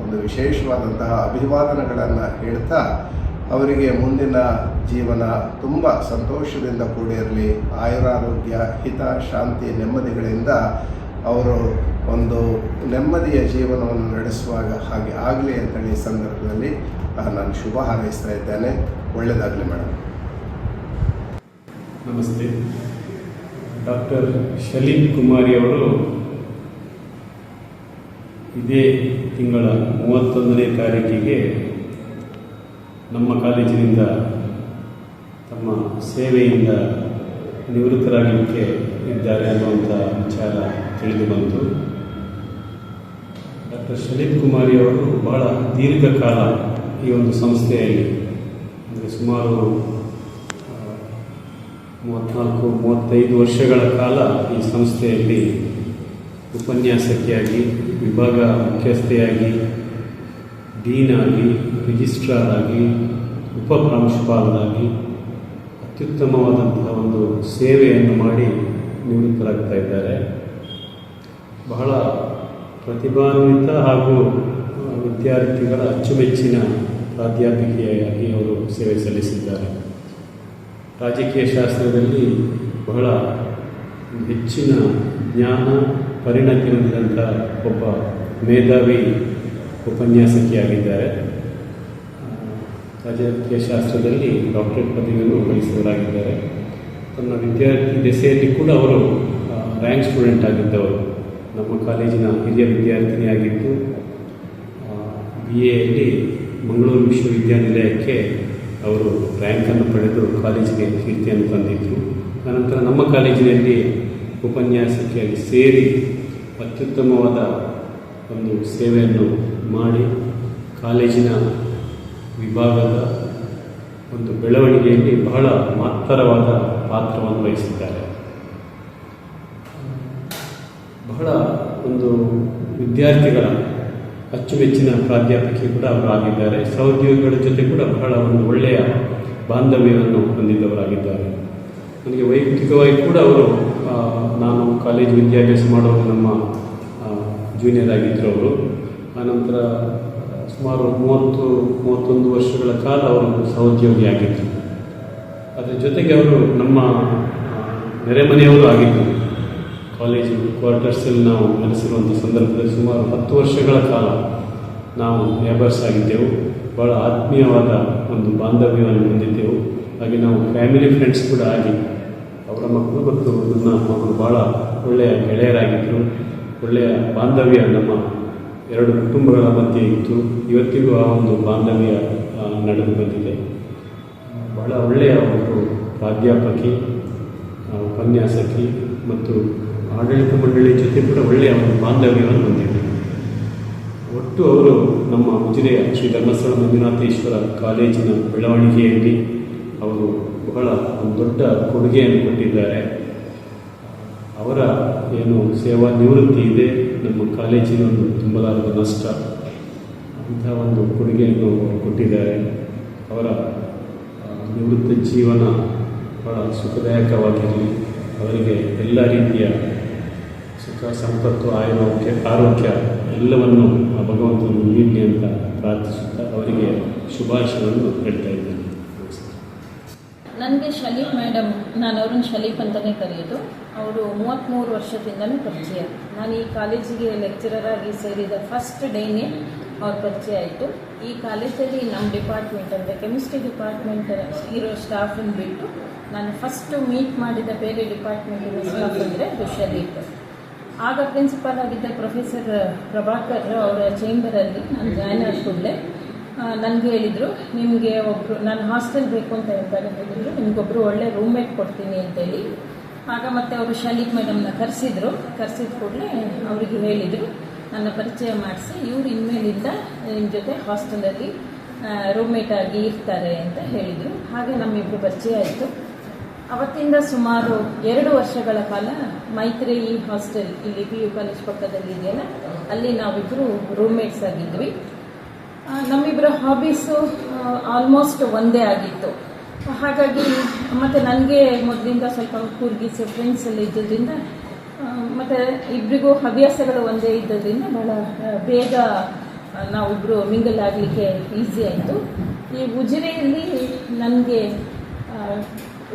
ಒಂದು ವಿಶೇಷವಾದಂತಹ ಅಭಿವಾದನೆಗಳನ್ನು ಹೇಳ್ತಾ, ಅವರಿಗೆ ಮುಂದಿನ ಜೀವನ ತುಂಬ ಸಂತೋಷದಿಂದ ಕೂಡಿರಲಿ, ಆಯುರಾರೋಗ್ಯ, ಹಿತ, ಶಾಂತಿ, ನೆಮ್ಮದಿಗಳಿಂದ ಅವರು ಒಂದು ನೆಮ್ಮದಿಯ ಜೀವನವನ್ನು ನಡೆಸುವಾಗ ಹಾಗೆ ಆಗಲಿ ಅಂತೇಳಿ ಈ ಸಂದರ್ಭದಲ್ಲಿ ನಾನು ಶುಭ ಹಾರೈಸ್ತಾ ಇದ್ದೇನೆ. ಒಳ್ಳೆಯದಾಗಲಿ ಮೇಡಮ್. ನಮಸ್ತೆ. ಡಾಕ್ಟರ್ ಶಲೀಫ್ ಕುಮಾರಿ ಅವರು ಇದೇ ತಿಂಗಳ 31ನೇ ತಾರೀಕಿಗೆ ನಮ್ಮ ಕಾಲೇಜಿನಿಂದ ತಮ್ಮ ಸೇವೆಯಿಂದ ನಿವೃತ್ತರಾಗಲಿಕ್ಕೆ ಇದ್ದಾರೆ ಅನ್ನುವಂಥ ವಿಚಾರ ತಿಳಿದು ಬಂತು. ಡಾಕ್ಟರ್ ಶಲೀಪ್ ಕುಮಾರಿ ಅವರು ಬಹಳ ದೀರ್ಘಕಾಲ ಈ ಒಂದು ಸಂಸ್ಥೆಯಲ್ಲಿ, ಅಂದರೆ ಸುಮಾರು 34-35 ವರ್ಷಗಳ ಕಾಲ ಈ ಸಂಸ್ಥೆಯಲ್ಲಿ ಉಪನ್ಯಾಸಕಿಯಾಗಿ, ವಿಭಾಗ ಮುಖ್ಯಸ್ಥೆಯಾಗಿ, ಡೀನ್ ಆಗಿ, ರಿಜಿಸ್ಟ್ರಾರ್ ಆಗಿ, ಉಪಪ್ರಾಂಶುಪಾಲರಾಗಿ ಅತ್ಯುತ್ತಮವಾದಂತಹ ಒಂದು ಸೇವೆಯನ್ನು ಮಾಡಿ ನಿವೃತ್ತರಾಗ್ತಾ ಇದ್ದಾರೆ. ಬಹಳ ಪ್ರತಿಭಾನ್ವಿತ ಹಾಗೂ ವಿದ್ಯಾರ್ಥಿಗಳ ಅಚ್ಚುಮೆಚ್ಚಿನ ಪ್ರಾಧ್ಯಾಪಕಿಯಾಗಿ ಅವರು ಸೇವೆ ಸಲ್ಲಿಸಿದ್ದಾರೆ. ರಾಜಕೀಯ ಶಾಸ್ತ್ರದಲ್ಲಿ ಬಹಳ ಹೆಚ್ಚಿನ ಜ್ಞಾನ ಪರಿಣತಿ ಹೊಂದಿದಂಥ ಒಬ್ಬ ಮೇಧಾವಿ ಉಪನ್ಯಾಸಕಿಯಾಗಿದ್ದಾರೆ. ರಾಜಕೀಯ ಶಾಸ್ತ್ರದಲ್ಲಿ ಡಾಕ್ಟರೇಟ್ ಪದವಿಯನ್ನು ಗಳಿಸಿದವರಾಗಿದ್ದಾರೆ. ತನ್ನ ವಿದ್ಯಾರ್ಥಿ ದೆಸೆಯಲ್ಲಿ ಕೂಡ ಅವರು ರ್ಯಾಂಕ್ ಸ್ಟೂಡೆಂಟ್ ಆಗಿದ್ದವರು. ನಮ್ಮ ಕಾಲೇಜಿನ ಹಿರಿಯ ವಿದ್ಯಾರ್ಥಿನಿಯಾಗಿದ್ದು BAಯಲ್ಲಿ ಮಂಗಳೂರು ವಿಶ್ವವಿದ್ಯಾನಿಲಯಕ್ಕೆ ಅವರು ರ್ಯಾಂಕನ್ನು ಪಡೆದು ಕಾಲೇಜಿಗೆ ಕೀರ್ತಿಯನ್ನು ತಂದಿದ್ದರು. ಅನಂತರ ನಮ್ಮ ಕಾಲೇಜಿನಲ್ಲಿ ಉಪನ್ಯಾಸಕಿಯಾಗಿ ಸೇರಿ ಅತ್ಯುತ್ತಮವಾದ ಒಂದು ಸೇವೆಯನ್ನು ಮಾಡಿ ಕಾಲೇಜಿನ ವಿಭಾಗದ ಒಂದು ಬೆಳವಣಿಗೆಯಲ್ಲಿ ಬಹಳ ಮಹತ್ತರವಾದ ಪಾತ್ರವನ್ನು ವಹಿಸಿದ್ದಾರೆ. ಬಹಳ ಒಂದು ವಿದ್ಯಾರ್ಥಿಗಳ ಅಚ್ಚುಮೆಚ್ಚಿನ ಪ್ರಾಧ್ಯಾಪಕಿ ಕೂಡ ಅವರು ಆಗಿದ್ದಾರೆ. ಸಹೋದ್ಯೋಗಿಗಳ ಜೊತೆ ಕೂಡ ಬಹಳ ಒಂದು ಒಳ್ಳೆಯ ಬಾಂಧವ್ಯವನ್ನು ಹೊಂದಿದ್ದವರಾಗಿದ್ದಾರೆ. ನನಗೆ ವೈಯಕ್ತಿಕವಾಗಿ ಕೂಡ ಅವರು, ನಾನು ಕಾಲೇಜು ವಿದ್ಯಾಭ್ಯಾಸ ಮಾಡುವಾಗ ನಮ್ಮ ಜೂನಿಯರ್ ಆಗಿದ್ದರು ಅವರು. ಆನಂತರ ಸುಮಾರು 30-31 ವರ್ಷಗಳ ಕಾಲ ಅವರು ಸಹೋದ್ಯೋಗಿಯಾಗಿದ್ದರು. ಅದರ ಜೊತೆಗೆ ಅವರು ನಮ್ಮ ನೆರೆಮನೆಯವರು ಆಗಿದ್ದರು. ಕಾಲೇಜು ಕ್ವಾರ್ಟರ್ಸಲ್ಲಿ ನಾವು ನೆಲೆಸಿರುವಂಥ ಸಂದರ್ಭದಲ್ಲಿ ಸುಮಾರು 10 ವರ್ಷಗಳ ಕಾಲ ನಾವು ನೇಬರ್ಸ್ ಆಗಿದ್ದೆವು. ಭಾಳ ಆತ್ಮೀಯವಾದ ಒಂದು ಬಾಂಧವ್ಯವನ್ನು ಹೊಂದಿದ್ದೆವು. ಹಾಗೆ ನಾವು ಫ್ಯಾಮಿಲಿ ಫ್ರೆಂಡ್ಸ್ ಕೂಡ ಆಗಿ, ಅವರ ಮಕ್ಕಳು ಮತ್ತು ನನ್ನ ಮಕ್ಕಳು ಭಾಳ ಒಳ್ಳೆಯ ಗೆಳೆಯರಾಗಿದ್ದರು. ಒಳ್ಳೆಯ ಬಾಂಧವ್ಯ ನಮ್ಮ ಎರಡು ಕುಟುಂಬಗಳ ಮಧ್ಯೆ ಇತ್ತು. ಇವತ್ತಿಗೂ ಆ ಒಂದು ಬಾಂಧವ್ಯ ನಡೆದು ಬಂದಿದೆ. ಬಹಳ ಒಳ್ಳೆಯ ಒಂದು ಪ್ರಾಧ್ಯಾಪಕಿ, ಉಪನ್ಯಾಸಕಿ ಮತ್ತು ಆಡಳಿತ ಮಂಡಳಿ ಜೊತೆ ಕೂಡ ಒಳ್ಳೆಯ ಒಂದು ಬಾಂಧವ್ಯವನ್ನು ಹೊಂದಿದೆ. ಒಟ್ಟು ಅವರು ನಮ್ಮ ಉಜಿರೆಯ ಶ್ರೀ ಧರ್ಮಸ್ಥಳ ಮಂಜುನಾಥೇಶ್ವರ ಕಾಲೇಜಿನ ಬೆಳವಣಿಗೆಯಲ್ಲಿ ಅವರು ಬಹಳ ಒಂದು ದೊಡ್ಡ ಕೊಡುಗೆಯನ್ನು ಕೊಟ್ಟಿದ್ದಾರೆ. ಅವರ ಏನು ಸೇವಾ ನಿವೃತ್ತಿ ಇದೆ, ನಮ್ಮ ಕಾಲೇಜಿನ ಒಂದು ತುಂಬಲಾರದ ನಷ್ಟ, ಅಂಥ ಒಂದು ಕೊಡುಗೆಯನ್ನು ಕೊಟ್ಟಿದ್ದಾರೆ. ಅವರ ನಿವೃತ್ತ ಜೀವನ ಬಹಳ ಸುಖದಾಯಕವಾಗಿರಲಿ, ಅವರಿಗೆ ಎಲ್ಲ ರೀತಿಯ ಸುಖ ಸಂಪತ್ತು, ಆರೋಗ್ಯ ಎಲ್ಲವನ್ನು ಭಗವಂತನು ನೀಡಲಿ ಅಂತ ಪ್ರಾರ್ಥಿಸುತ್ತಾ ಅವರಿಗೆ ಶುಭಾಶಯವನ್ನು ಹೇಳ್ತಾ ಇದ್ದೇನೆ. ನನಗೆ ಶಲೀಪ್ ಮೇಡಮ್, ನಾನು ಅವ್ರನ್ನ ಶಲೀಪ್ ಅಂತಲೇ ಕರೆಯೋದು. ಅವರು 33 ವರ್ಷದಿಂದಲೂ ಪರಿಚಯ. ನಾನು ಈ ಕಾಲೇಜಿಗೆ ಲೆಕ್ಚರರ್ ಆಗಿ ಸೇರಿದ ಫಸ್ಟ್ ಡೇನೇ ಅವ್ರ ಪರಿಚಯ ಆಯಿತು. ಈ ಕಾಲೇಜಲ್ಲಿ ನಮ್ಮ ಡಿಪಾರ್ಟ್ಮೆಂಟ್ ಅಂದರೆ ಕೆಮಿಸ್ಟ್ರಿ ಡಿಪಾರ್ಟ್ಮೆಂಟ್ ಇರೋ ಸ್ಟಾಫನ್ನು ಬಿಟ್ಟು ನಾನು ಫಸ್ಟು ಮೀಟ್ ಮಾಡಿದ ಬೇರೆ ಡಿಪಾರ್ಟ್ಮೆಂಟಿನ ಸ್ಟಾಫ್ ಅಂದರೆ ಶಲೀಪ್. ಆಗ ಪ್ರಿನ್ಸಿಪಾಲ್ ಆಗಿದ್ದ ಪ್ರೊಫೆಸರ್ ಪ್ರಭಾಕರ್ ಅವರ ಚೇಂಬರಲ್ಲಿ ನಾನು ಜಾಯ್ನ್ ಆದ ಕೂಡಲೇ ನನಗೆ ಹೇಳಿದರು, ನಿಮಗೆ ಒಬ್ಬರು, ನಾನು ಹಾಸ್ಟೆಲ್ ಬೇಕು ಅಂತ ಹೇಳ್ತಾರೆ, ಹೇಳಿದರು ನಿಮಗೊಬ್ಬರು ಒಳ್ಳೆ ರೂಮ್ಮೇಟ್ ಕೊಡ್ತೀನಿ ಅಂತೇಳಿ. ಆಗ ಮತ್ತೆ ಅವರು ಶಲೀಪ್ ಮೇಡಮ್ನ ಕರೆಸಿದ ಕೂಡಲೇ ಅವರಿಗೆ ಹೇಳಿದರು, ನನ್ನ ಪರಿಚಯ ಮಾಡಿಸಿ, ಇವರು ಇನ್ಮೇಲಿಂದ ನಿಮ್ಮ ಜೊತೆ ಹಾಸ್ಟೆಲಲ್ಲಿ ರೂಮ್ಮೇಟ್ ಆಗಿ ಇರ್ತಾರೆ ಅಂತ ಹೇಳಿದರು. ಹಾಗೆ ನಮ್ಮಿಬ್ಬರು ಪರಿಚಯ ಆಯಿತು. ಅವತ್ತಿಂದ ಸುಮಾರು 2 ವರ್ಷಗಳ ಕಾಲ ಮೈತ್ರೇಯಿ ಹಾಸ್ಟೆಲ್, ಇಲ್ಲಿ PU ಕಾಲೇಜ್ ಪಕ್ಕದಲ್ಲಿ ಇದೆಯಲ್ಲ, ಅಲ್ಲಿ ನಾವಿಬ್ಬರು ರೂಮ್ಮೇಟ್ಸ್ ಆಗಿದ್ವಿ. ನಮ್ಮಿಬ್ಬರ ಹಾಬೀಸು ಆಲ್ಮೋಸ್ಟ್ ಒಂದೇ ಆಗಿತ್ತು. ಹಾಗಾಗಿ ಮತ್ತು ನನಗೆ ಮೊದಲಿಂದ ಸ್ವಲ್ಪ ಕೂರ್ಗಿಸು ಫ್ರೆಂಡ್ಸ್ ಎಲ್ಲ ಇದ್ದದ್ರಿಂದ ಮತ್ತು ಇಬ್ಬರಿಗೂ ಹವ್ಯಾಸಗಳು ಒಂದೇ ಇದ್ದದ್ರಿಂದ ಭಾಳ ಬೇಗ ನಾವಿಬ್ಬರು ಮಿಂಗಲ್ ಆಗಲಿಕ್ಕೆ ಈಸಿ ಆಯಿತು. ಈ ಉಜಿರೆಯಲ್ಲಿ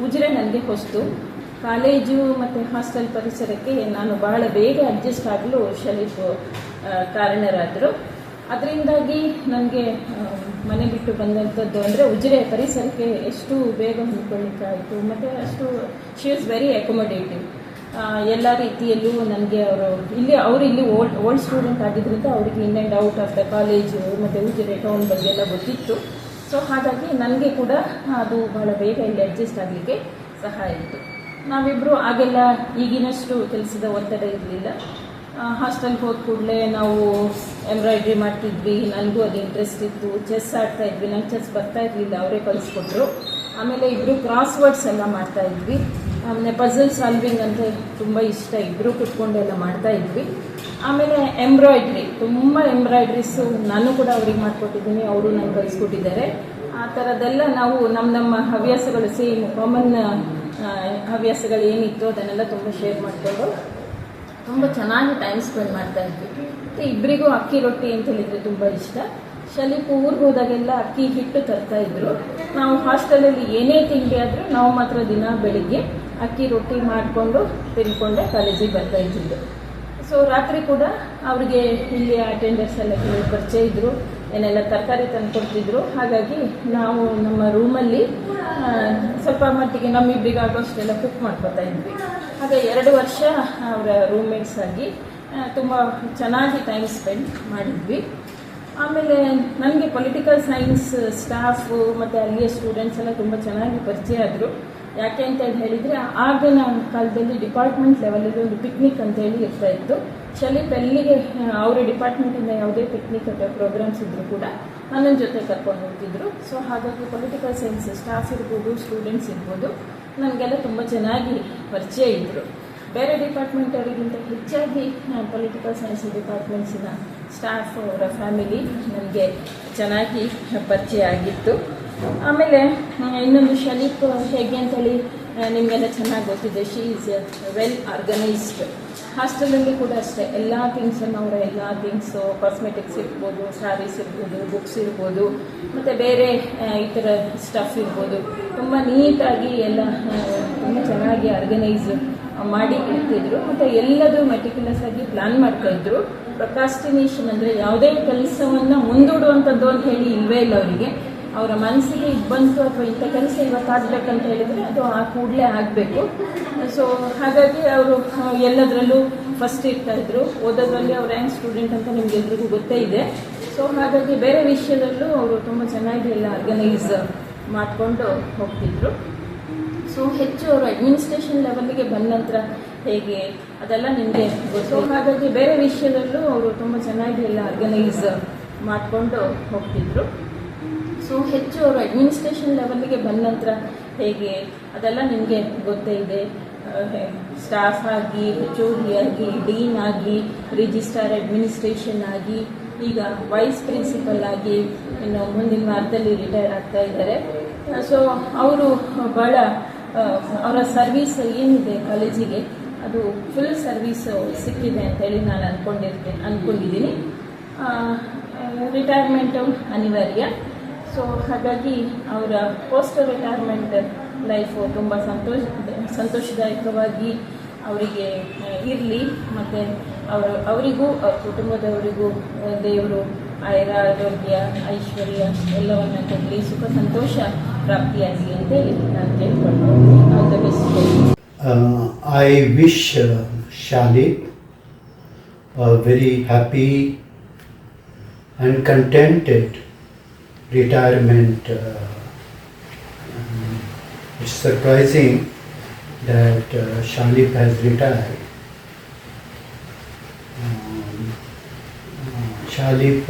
ಉಜಿರೆ ನನಗೆ ಹೊಸ್ತು. ಕಾಲೇಜು ಮತ್ತು ಹಾಸ್ಟೆಲ್ ಪರಿಸರಕ್ಕೆ ನಾನು ಬಹಳ ಬೇಗ ಅಡ್ಜಸ್ಟ್ ಆಗಲು ಶಲೀಪ್ ಕಾರಣರಾದರು. ಅದರಿಂದಾಗಿ ನನಗೆ ಮನೆ ಬಿಟ್ಟು ಬಂದಂಥದ್ದು ಅಂದರೆ ಉಜಿರೆ ಪರಿಸರಕ್ಕೆ ಎಷ್ಟು ಬೇಗ ಹೊಂದ್ಕೊಳ್ಳಿಕ್ಕಾಯಿತು. ಮತ್ತು ಅಷ್ಟು ಶಿ ಈಸ್ ವೆರಿ ಅಕೊಮೊಡೇಟಿವ್. ಎಲ್ಲ ರೀತಿಯಲ್ಲೂ ನನಗೆ ಅವರು ಇಲ್ಲಿ ಓಲ್ಡ್ ಸ್ಟೂಡೆಂಟ್ ಆಗಿದ್ದರಿಂದ ಅವರಿಗೆ in and out of the college ಮತ್ತು ಉಜಿರೆ ಟೌನ್ ಬಗ್ಗೆ ಎಲ್ಲ ಗೊತ್ತಿತ್ತು. ಸೊ ಹಾಗಾಗಿ ನನಗೆ ಕೂಡ ಅದು ಬಹಳ ಬೇಗ ಇಲ್ಲಿ ಅಡ್ಜಸ್ಟ್ ಆಗಲಿಕ್ಕೆ ಸಹಾಯ ಇತ್ತು. ನಾವಿಬ್ಬರು ಆಗೆಲ್ಲ ಈಗಿನಷ್ಟು ಕೆಲಸದ ಒತ್ತಡ ಇರಲಿಲ್ಲ. ಹಾಸ್ಟೆಲ್ಗೆ ಹೋದ ಕೂಡಲೇ ನಾವು ಎಂಬ್ರಾಯ್ಡ್ರಿ ಮಾಡ್ತಿದ್ವಿ. ನನಗೂ ಅದು ಇಂಟ್ರೆಸ್ಟ್ ಇತ್ತು. ಚೆಸ್ ಆಡ್ತಾ ಇದ್ವಿ. ನಂಗೆ ಚೆಸ್ ಬರ್ತಾ ಇರಲಿಲ್ಲ, ಅವರೇ ಕಲಿಸ್ಕೊಟ್ರು. ಆಮೇಲೆ ಇಬ್ಬರು ಕ್ರಾಸ್ ವರ್ಡ್ಸ್ ಎಲ್ಲ ಮಾಡ್ತಾ ಇದ್ವಿ. ಆಮೇಲೆ ಪಝಲ್ ಸಾಲ್ವಿಂಗ್ ಅಂತ ತುಂಬ ಇಷ್ಟ, ಇಬ್ಬರು ಕುತ್ಕೊಂಡೆಲ್ಲ ಮಾಡ್ತಾ ಇದ್ವಿ. ಆಮೇಲೆ ಎಂಬ್ರಾಯ್ಡ್ರಿ, ತುಂಬ ಎಂಬ್ರಾಯ್ಡ್ರೀಸು ನಾನು ಕೂಡ ಅವ್ರಿಗೆ ಮಾಡಿಕೊಟ್ಟಿದ್ದೀನಿ, ಅವರು ನನಗೆ ಕಲಿಸ್ಕೊಟ್ಟಿದ್ದಾರೆ. ಆ ಥರದ್ದೆಲ್ಲ ನಾವು ನಮ್ಮ ಹವ್ಯಾಸಗಳು ಸೇಮ್ ಕಾಮನ್ ಹವ್ಯಾಸಗಳು ಏನಿತ್ತು ಅದನ್ನೆಲ್ಲ ತುಂಬ ಶೇರ್ ಮಾಡಿಕೊಂಡು ತುಂಬ ಚೆನ್ನಾಗಿ ಟೈಮ್ ಸ್ಪೆಂಡ್ ಮಾಡ್ತಾ ಇದ್ವಿ. ಮತ್ತು ಇಬ್ಬರಿಗೂ ಅಕ್ಕಿ ರೊಟ್ಟಿ ಅಂತ ಹೇಳಿದರೆ ತುಂಬ ಇಷ್ಟ. ಶಲೀಪ್ ಊರಿಗೆ ಹೋದಾಗೆಲ್ಲ ಅಕ್ಕಿ ಹಿಟ್ಟು ತರ್ತಾ ಇದ್ರು. ನಾವು ಹಾಸ್ಟೆಲಲ್ಲಿ ಏನೇ ತಿಂಡಿ ಆದರೂ ನಾವು ಮಾತ್ರ ದಿನ ಬೆಳಿಗ್ಗೆ ಅಕ್ಕಿ ರೊಟ್ಟಿ ಮಾಡಿಕೊಂಡು ತಿನ್ಕೊಂಡೆ ಕಾಲೇಜಿಗೆ ಬರ್ತಾ ಇದ್ದಿದ್ದು. ಸೊ ರಾತ್ರಿ ಕೂಡ ಅವ್ರಿಗೆ ಇಲ್ಲಿ ಅಟೆಂಡರ್ಸ್ ಎಲ್ಲ ಕೆಲವು ಪರಿಚಯ ಇದ್ದರು, ಏನೆಲ್ಲ ತರಕಾರಿ ತಂದುಕೊಡ್ತಿದ್ರು. ಹಾಗಾಗಿ ನಾವು ನಮ್ಮ ರೂಮಲ್ಲಿ ಸ್ವಲ್ಪ ಮಟ್ಟಿಗೆ ನಮ್ಮಿಬ್ಬರಿಗೆ ಆಗೋಷ್ಟೆಲ್ಲ ಕುಕ್ ಮಾಡ್ಕೊತಾ ಇದ್ವಿ. ಹಾಗೆ 2 ವರ್ಷ ಅವರ ರೂಮ್ಮೇಟ್ಸ್ ಆಗಿ ತುಂಬ ಚೆನ್ನಾಗಿ ಟೈಮ್ ಸ್ಪೆಂಡ್ ಮಾಡಿದ್ವಿ. ಆಮೇಲೆ ನನಗೆ ಪೊಲಿಟಿಕಲ್ ಸೈನ್ಸ್ ಸ್ಟಾಫು ಮತ್ತು ಅಲ್ಲಿಯ ಸ್ಟೂಡೆಂಟ್ಸ್ ಎಲ್ಲ ತುಂಬ ಚೆನ್ನಾಗಿ ಪರಿಚಯ ಆದರು. ಯಾಕೆ ಅಂತ ಹೇಳಿದರೆ ಆಗಿನ ಕಾಲದಲ್ಲಿ ಡಿಪಾರ್ಟ್ಮೆಂಟ್ ಲೆವೆಲಲ್ಲಿ ಒಂದು ಪಿಕ್ನಿಕ್ ಅಂತೇಳಿ ಇರ್ತಾ ಇತ್ತು. ಶಲೀಪ್ ಎಲ್ಲಿಗೆ ಅವರ ಡಿಪಾರ್ಟ್ಮೆಂಟಿಂದ ಯಾವುದೇ ಪಿಕ್ನಿಕ್ ಅಥವಾ ಪ್ರೋಗ್ರಾಮ್ಸ್ ಇದ್ದರೂ ಕೂಡ ನನ್ನ ಜೊತೆ ಕರ್ಕೊಂಡು ಹೋಗ್ತಿದ್ರು. ಸೊ ಹಾಗಾಗಿ ಪೊಲಿಟಿಕಲ್ ಸೈನ್ಸ್ ಸ್ಟಾಫ್ ಇರ್ಬೋದು, ಸ್ಟೂಡೆಂಟ್ಸ್ ಇರ್ಬೋದು, ನನಗೆಲ್ಲ ತುಂಬ ಚೆನ್ನಾಗಿ ಪರಿಚಯ ಇದ್ದರು. ಬೇರೆ ಡಿಪಾರ್ಟ್ಮೆಂಟ್ ಅವರಿಗಿಂತ ಹೆಚ್ಚಾಗಿ ಪೊಲಿಟಿಕಲ್ ಸೈನ್ಸ್ ಡಿಪಾರ್ಟ್ಮೆಂಟ್ಸಿನ ಸ್ಟಾಫ್, ಅವರ ಫ್ಯಾಮಿಲಿ ನನಗೆ ಚೆನ್ನಾಗಿ ಪರಿಚಯ ಆಗಿತ್ತು. ಆಮೇಲೆ ಇನ್ನೊಂದು ಶಲೀಪ್ ಹೇಗೆ ಅಂತೇಳಿ ನಿಮಗೆಲ್ಲ ಚೆನ್ನಾಗಿ ಗೊತ್ತಿದೆ. She is well organised. ಹಾಸ್ಟೆಲಲ್ಲಿ ಕೂಡ ಅಷ್ಟೇ ಎಲ್ಲ ಥಿಂಗ್ಸನ್ನು ಅವರ ಎಲ್ಲ ಥಿಂಗ್ಸು, ಕಾಸ್ಮೆಟಿಕ್ಸ್ ಇರ್ಬೋದು, ಸ್ಯಾರೀಸ್ ಇರ್ಬೋದು, ಬುಕ್ಸ್ ಇರ್ಬೋದು, ಮತ್ತು ಬೇರೆ ಈ ಥರ ಸ್ಟಫ್ ಇರ್ಬೋದು, ತುಂಬ ನೀಟಾಗಿ ಎಲ್ಲ ತುಂಬ ಚೆನ್ನಾಗಿ ಆರ್ಗನೈಸ್ ಮಾಡಿ ಇಡ್ತಿದ್ರು. ಮತ್ತು ಎಲ್ಲದೂ ಮೆಟಿಕ್ಯುಲಸ್ ಆಗಿ ಪ್ಲ್ಯಾನ್ ಮಾಡ್ತಾಯಿದ್ರು. ಪ್ರೊಕ್ರಾಸ್ಟಿನೇಷನ್ ಅಂದರೆ ಯಾವುದೇ ಕೆಲಸವನ್ನು ಮುಂದೂಡುವಂಥದ್ದು ಅಂತ ಹೇಳಿ ಇಲ್ಲವೇ ಇಲ್ಲ ಅವರಿಗೆ. ಅವರ ಮನಸ್ಸಿಗೆ ಇದು ಬಂತು ಅಥವಾ ಇಂಥ ಕೆಲಸ ಇವತ್ತಾಗಬೇಕಂತ ಹೇಳಿದರೆ ಅದು ಆ ಕೂಡಲೇ ಆಗಬೇಕು. ಸೊ ಹಾಗಾಗಿ ಅವರು ಎಲ್ಲದರಲ್ಲೂ ಫಸ್ಟ್ ಇರ್ತಾಯಿದ್ರು. ಓದೋದ್ರಲ್ಲಿ ಅವ್ರು ರ್ಯಾಂಕ್ ಸ್ಟೂಡೆಂಟ್ ಅಂತ ನಿಮಗೆಲ್ರಿಗೂ ಗೊತ್ತೇ ಇದೆ. ಸೊ ಹಾಗಾಗಿ ಬೇರೆ ವಿಷಯದಲ್ಲೂ ಅವರು ತುಂಬ ಚೆನ್ನಾಗಿ ಎಲ್ಲ ಆರ್ಗನೈಸ್ ಮಾಡಿಕೊಂಡು ಹೋಗ್ತಿದ್ರು. ಸೊ ಹೆಚ್ಚು ಅವರು ಅಡ್ಮಿನಿಸ್ಟ್ರೇಷನ್ ಲೆವೆಲ್ಗೆ ಬಂದ ನಂತರ ಹೇಗೆ ಅದೆಲ್ಲ ನಿಮಗೆ ಗೊತ್ತು. ಹಾಗಾಗಿ ಬೇರೆ ವಿಷಯದಲ್ಲೂ ಅವರು ತುಂಬ ಚೆನ್ನಾಗಿ ಎಲ್ಲ ಆರ್ಗನೈಸ್ ಮಾಡಿಕೊಂಡು ಹೋಗ್ತಿದ್ರು. ಸೊ ಹೆಚ್ಚು ಅವರು ಅಡ್ಮಿನಿಸ್ಟ್ರೇಷನ್ ಲೆವೆಲ್ಗೆ ಬಂದ ನಂತರ ಹೇಗೆ ಅದೆಲ್ಲ ನಿಮಗೆ ಗೊತ್ತೇ ಇದೆ. ಸ್ಟಾಫ್ ಆಗಿ, HOD ಆಗಿ, ಡೀನ್ ಆಗಿ, ರಿಜಿಸ್ಟ್ರಾರ್ ಅಡ್ಮಿನಿಸ್ಟ್ರೇಷನ್ ಆಗಿ, ಈಗ ವೈಸ್ ಪ್ರಿನ್ಸಿಪಲ್ ಆಗಿ ಇನ್ನು ಮುಂದಿನ ವಾರದಲ್ಲಿ ರಿಟೈರ್ ಆಗ್ತಾ ಇದ್ದಾರೆ. ಸೊ ಅವರು ಭಾಳ ಅವರ ಸರ್ವೀಸ್ ಏನಿದೆ ಕಾಲೇಜಿಗೆ ಅದು ಫುಲ್ ಸರ್ವೀಸು ಸಿಕ್ಕಿದೆ ಅಂತೇಳಿ ನಾನು ಅಂದ್ಕೊಂಡಿದ್ದೀನಿ. ರಿಟೈರ್ಮೆಂಟು ಅನಿವಾರ್ಯ. ಸೊ ಹಾಗಾಗಿ ಅವರ ಪೋಸ್ಟ್ ರಿಟೈರ್ಮೆಂಟ್ ಲೈಫು ತುಂಬ ಸಂತೋಷದಾಯಕವಾಗಿ ಅವರಿಗೆ ಇರಲಿ. ಮತ್ತು ಅವರಿಗೂ ಅವ್ರ ಕುಟುಂಬದವರಿಗೂ ದೇವರು ಆರೋಗ್ಯ, ಐಶ್ವರ್ಯ ಎಲ್ಲವನ್ನು ಕೊಡಲಿ, ಸುಖ ಸಂತೋಷ ಪ್ರಾಪ್ತಿಯಾಗಲಿ ಅಂತೇಳಿ ನಾನು ಕೇಳ್ಕೊಂಡು all the best. I wish Shalip a very happy and contented retirement. It's surprising that Shalip has retired. Shalip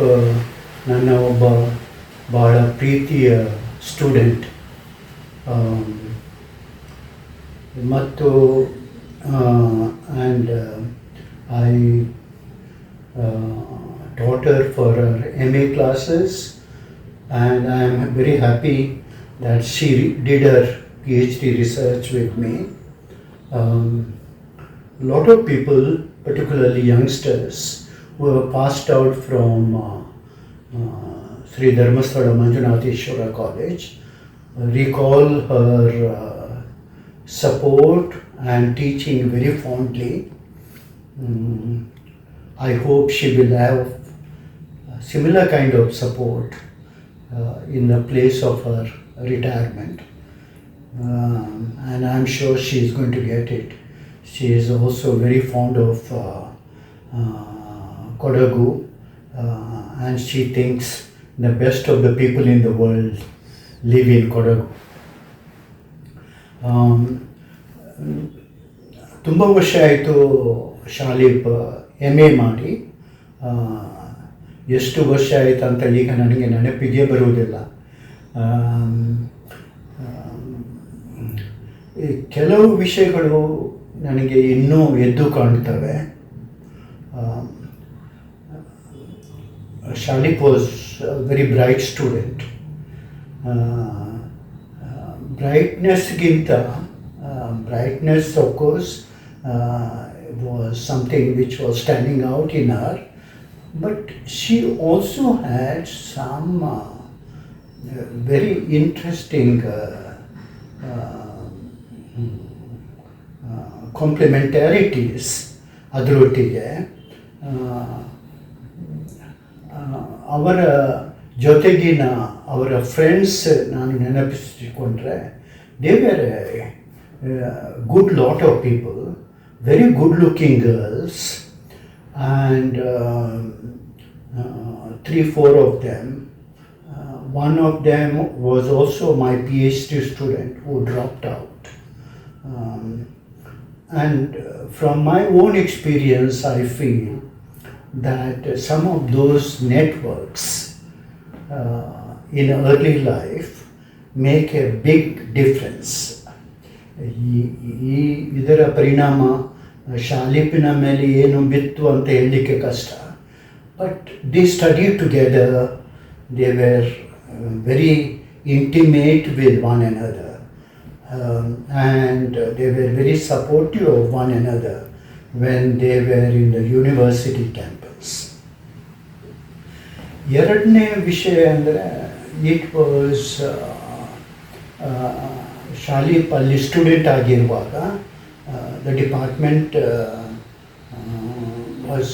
ನನ್ನ ಒಬ್ಬ ಬಹಳ ಪ್ರೀತಿಯ ಸ್ಟೂಡೆಂಟ್. ಮತ್ತು and I taught her for her MA classes, and I am very happy that she did her PhD research with me. Lot of people, particularly youngsters who have passed out from Sri Dharmasthala Manjunatheshwara College, recall her support and teaching very fondly. I hope she will have similar kind of support in the place of her retirement, and I'm sure she is going to get it. She is also very fond of Kodagu, and she thinks the best of the people in the world live in Kodagu. ತುಂಬ ವರ್ಷ ಆಯಿತು ಶಾಲಿಪ್ MA ಮಾಡಿ. ಎಷ್ಟು ವರ್ಷ ಆಯಿತು ಅಂತ ಈಗ ನನಗೆ ನೆನಪಿಗೆ ಬರುವುದಿಲ್ಲ. ಕೆಲವು ವಿಷಯಗಳು ನನಗೆ ಇನ್ನೂ ಎದ್ದು ಕಾಣ್ತವೆ. Shalith was very bright student. ಬ್ರೈಟ್ನೆಸ್ಗಿಂತ brightness of course was something which was standing out in her, but she also had some very interesting complementarities ಅದರೊಟ್ಟಿಗೆ. ಅವರ ಜೊತೆಗಿನ ಅವರ ಫ್ರೆಂಡ್ಸ್ ನಾನು ನೆನಪಿಸಿಕೊಂಡ್ರೆ they were a good lot of people, very good looking girls, and 3-4 of them. One of them was also my PhD student who dropped out. And from my own experience I feel that some of those networks in early life make a big difference. ಇದರ ಪರಿಣಾಮ ಶಾಲಿಪಿನ ಮೇಲೆ ಏನು ಬಿತ್ತು ಅಂತ ಹೇಳಲಿಕ್ಕೆ ಕಷ್ಟ. But they study together, they were very intimate with one another, and they were very supportive of one another when they were in the university campus. ಎರಡನೇ ವಿಷಯ ಅಂದರೆ ಇಟ್ ವಾಸ್ ಶಾಲಿಪ್ ಅಲ್ಲಿ ಸ್ಟೂಡೆಂಟ್ ಆಗಿರುವಾಗ the department was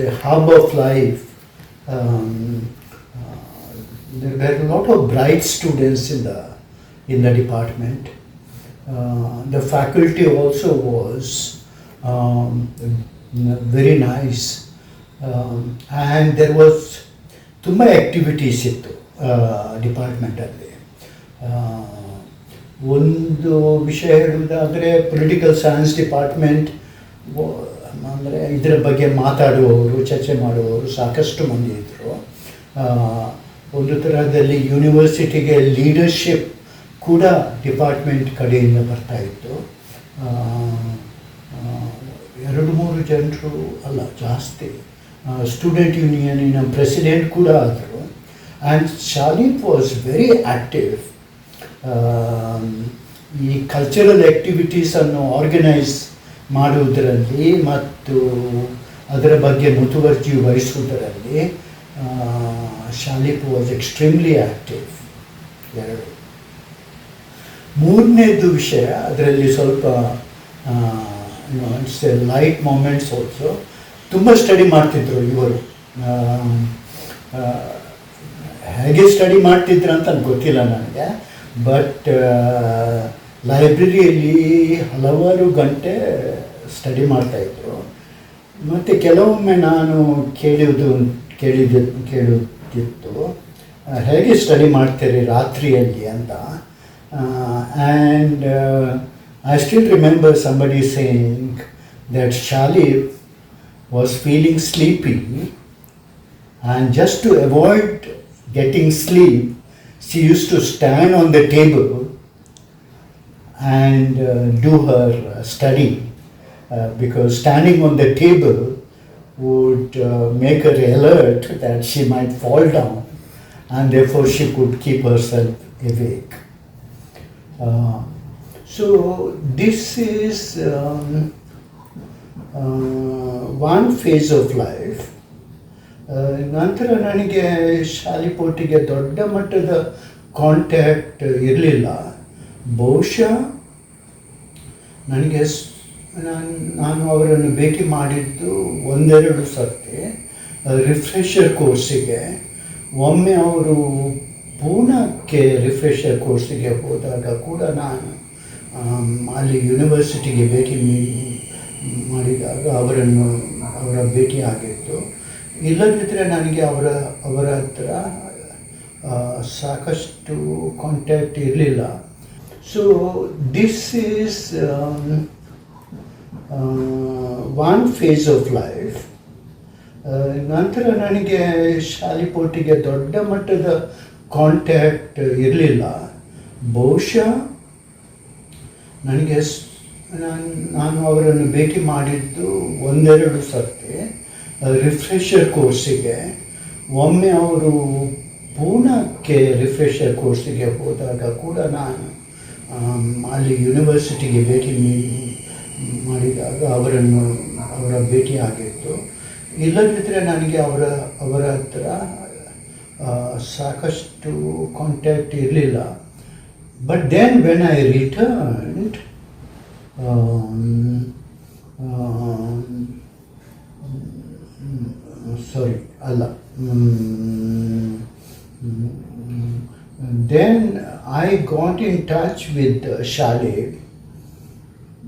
a hub of life. There were a lot of bright students in the department. The faculty also was very nice, and there was ತುಂಬ ಆ್ಯಕ್ಟಿವಿಟೀಸ್ ಇತ್ತು ಡಿಪಾರ್ಟ್ಮೆಂಟಲ್ಲಿ. ಒಂದು ವಿಷಯ ಹೇಳುವುದಾದರೆ ಪೊಲಿಟಿಕಲ್ ಸೈನ್ಸ್ ಡಿಪಾರ್ಟ್ಮೆಂಟ್ ಅಂದರೆ ಇದರ ಬಗ್ಗೆ ಮಾತಾಡುವವರು, ಚರ್ಚೆ ಮಾಡುವವರು ಸಾಕಷ್ಟು ಮಂದಿ ಇದ್ದರು. ಒಂದು ಥರದಲ್ಲಿ ಯೂನಿವರ್ಸಿಟಿಗೆ ಲೀಡರ್ಶಿಪ್ ಕೂಡ ಡಿಪಾರ್ಟ್ಮೆಂಟ್ ಕಡೆಯಿಂದ ಬರ್ತಾಯಿತ್ತು. 2-3 ಜನರು ಅಲ್ಲ, ಜಾಸ್ತಿ ಸ್ಟೂಡೆಂಟ್ ಯೂನಿಯನಿನ ಪ್ರೆಸಿಡೆಂಟ್ ಕೂಡ ಆದರು. And Shalith was very active. ಈ ಕಲ್ಚರಲ್ ಆ್ಯಕ್ಟಿವಿಟೀಸನ್ನು ಆರ್ಗನೈಸ್ ಮಾಡುವುದರಲ್ಲಿ ಮತ್ತು ಅದರ ಬಗ್ಗೆ ಮುತುವರ್ಜಿ ವಹಿಸುವುದರಲ್ಲಿ ಶಾಲಿಪ್ ವಾಸ್ ಎಕ್ಸ್ಟ್ರೀಮ್ಲಿ ಆ್ಯಕ್ಟಿವ್. ಎರಡು. ಮೂರನೇದು ವಿಷಯ, ಅದರಲ್ಲಿ ಸ್ವಲ್ಪ it's a light moments also. ತುಂಬ ಸ್ಟಡಿ ಮಾಡ್ತಿದ್ರು ಇವರು. ಹೇಗೆ ಸ್ಟಡಿ ಮಾಡ್ತಿದ್ರು ಅಂತ ಗೊತ್ತಿಲ್ಲ ನನಗೆ, ಬಟ್ ಲೈಬ್ರರಿಯಲ್ಲಿ ಹಲವಾರು ಗಂಟೆ ಸ್ಟಡಿ ಮಾಡ್ತಾಯಿದ್ರು. ಮತ್ತು ಕೆಲವೊಮ್ಮೆ ನಾನು ಕೇಳುತ್ತಿತ್ತು ಹೇಗೆ ಸ್ಟಡಿ ಮಾಡ್ತೀರಿ ರಾತ್ರಿಯಲ್ಲಿ ಅಂತ. And I still remember somebody saying that Shalip was feeling sleepy, and just to avoid getting sleep, she used to stand on the table and do her study, because standing on the table would make her alert that she might fall down, and therefore she could keep herself awake. So this is one phase of life. ನಂತರ ನನಗೆ ಶಾಲಿಪೋಟಿಗೆ ದೊಡ್ಡ ಮಟ್ಟದ ಕಾಂಟ್ಯಾಕ್ಟ್ ಇರಲಿಲ್ಲ. ಬಹುಶಃ ನನಗೆ ನಾನು ಅವರನ್ನು ಭೇಟಿ ಮಾಡಿದ್ದು 1-2 ಸರ್ತಿ ರಿಫ್ರೆಷರ್ ಕೋರ್ಸಿಗೆ. ಒಮ್ಮೆ ಅವರು ಪೂನಾಕ್ಕೆ ರಿಫ್ರೆಷರ್ ಕೋರ್ಸಿಗೆ ಹೋದಾಗ ಕೂಡ ನಾನು ಅಲ್ಲಿ ಯೂನಿವರ್ಸಿಟಿಗೆ ಭೇಟಿ ಮಾಡಿದಾಗ ಅವರ ಭೇಟಿ ಆಗಿತ್ತು. ಇಲ್ಲದಿದ್ದರೆ ನನಗೆ ಅವರ ಹತ್ರ ಸಾಕಷ್ಟು ಕಾಂಟ್ಯಾಕ್ಟ್ ಇರಲಿಲ್ಲ. So this is one phase of life. ನಂತರ ನನಗೆ ಶಾಲಿಪೋಟಿಗೆ ದೊಡ್ಡ ಮಟ್ಟದ ಕಾಂಟ್ಯಾಕ್ಟ್ ಇರಲಿಲ್ಲ. ಬಹುಶಃ ನನಗೆ ನಾನು ಅವರನ್ನು ಭೇಟಿ ಮಾಡಿದ್ದು ಒಂದೆರಡು ಸರ್ತಿ ರಿಫ್ರೆಷರ್ ಕೋರ್ಸಿಗೆ. ಒಮ್ಮೆ ಅವರು ಪೂನಾಕ್ಕೆ ರಿಫ್ರೆಷರ್ ಕೋರ್ಸಿಗೆ ಹೋದಾಗ ಕೂಡ ನಾನು ಅಲ್ಲಿ ಯೂನಿವರ್ಸಿಟಿಗೆ ಭೇಟಿ ಮಾಡಿದಾಗ ಅವರ ಭೇಟಿ ಆಗಿತ್ತು. ಇಲ್ಲದಿದ್ದರೆ ನನಗೆ ಅವರ ಹತ್ರ ಸಾಕಷ್ಟು ಕಾಂಟ್ಯಾಕ್ಟ್ ಇರಲಿಲ್ಲ. But then when I returned, then I got in touch with Shali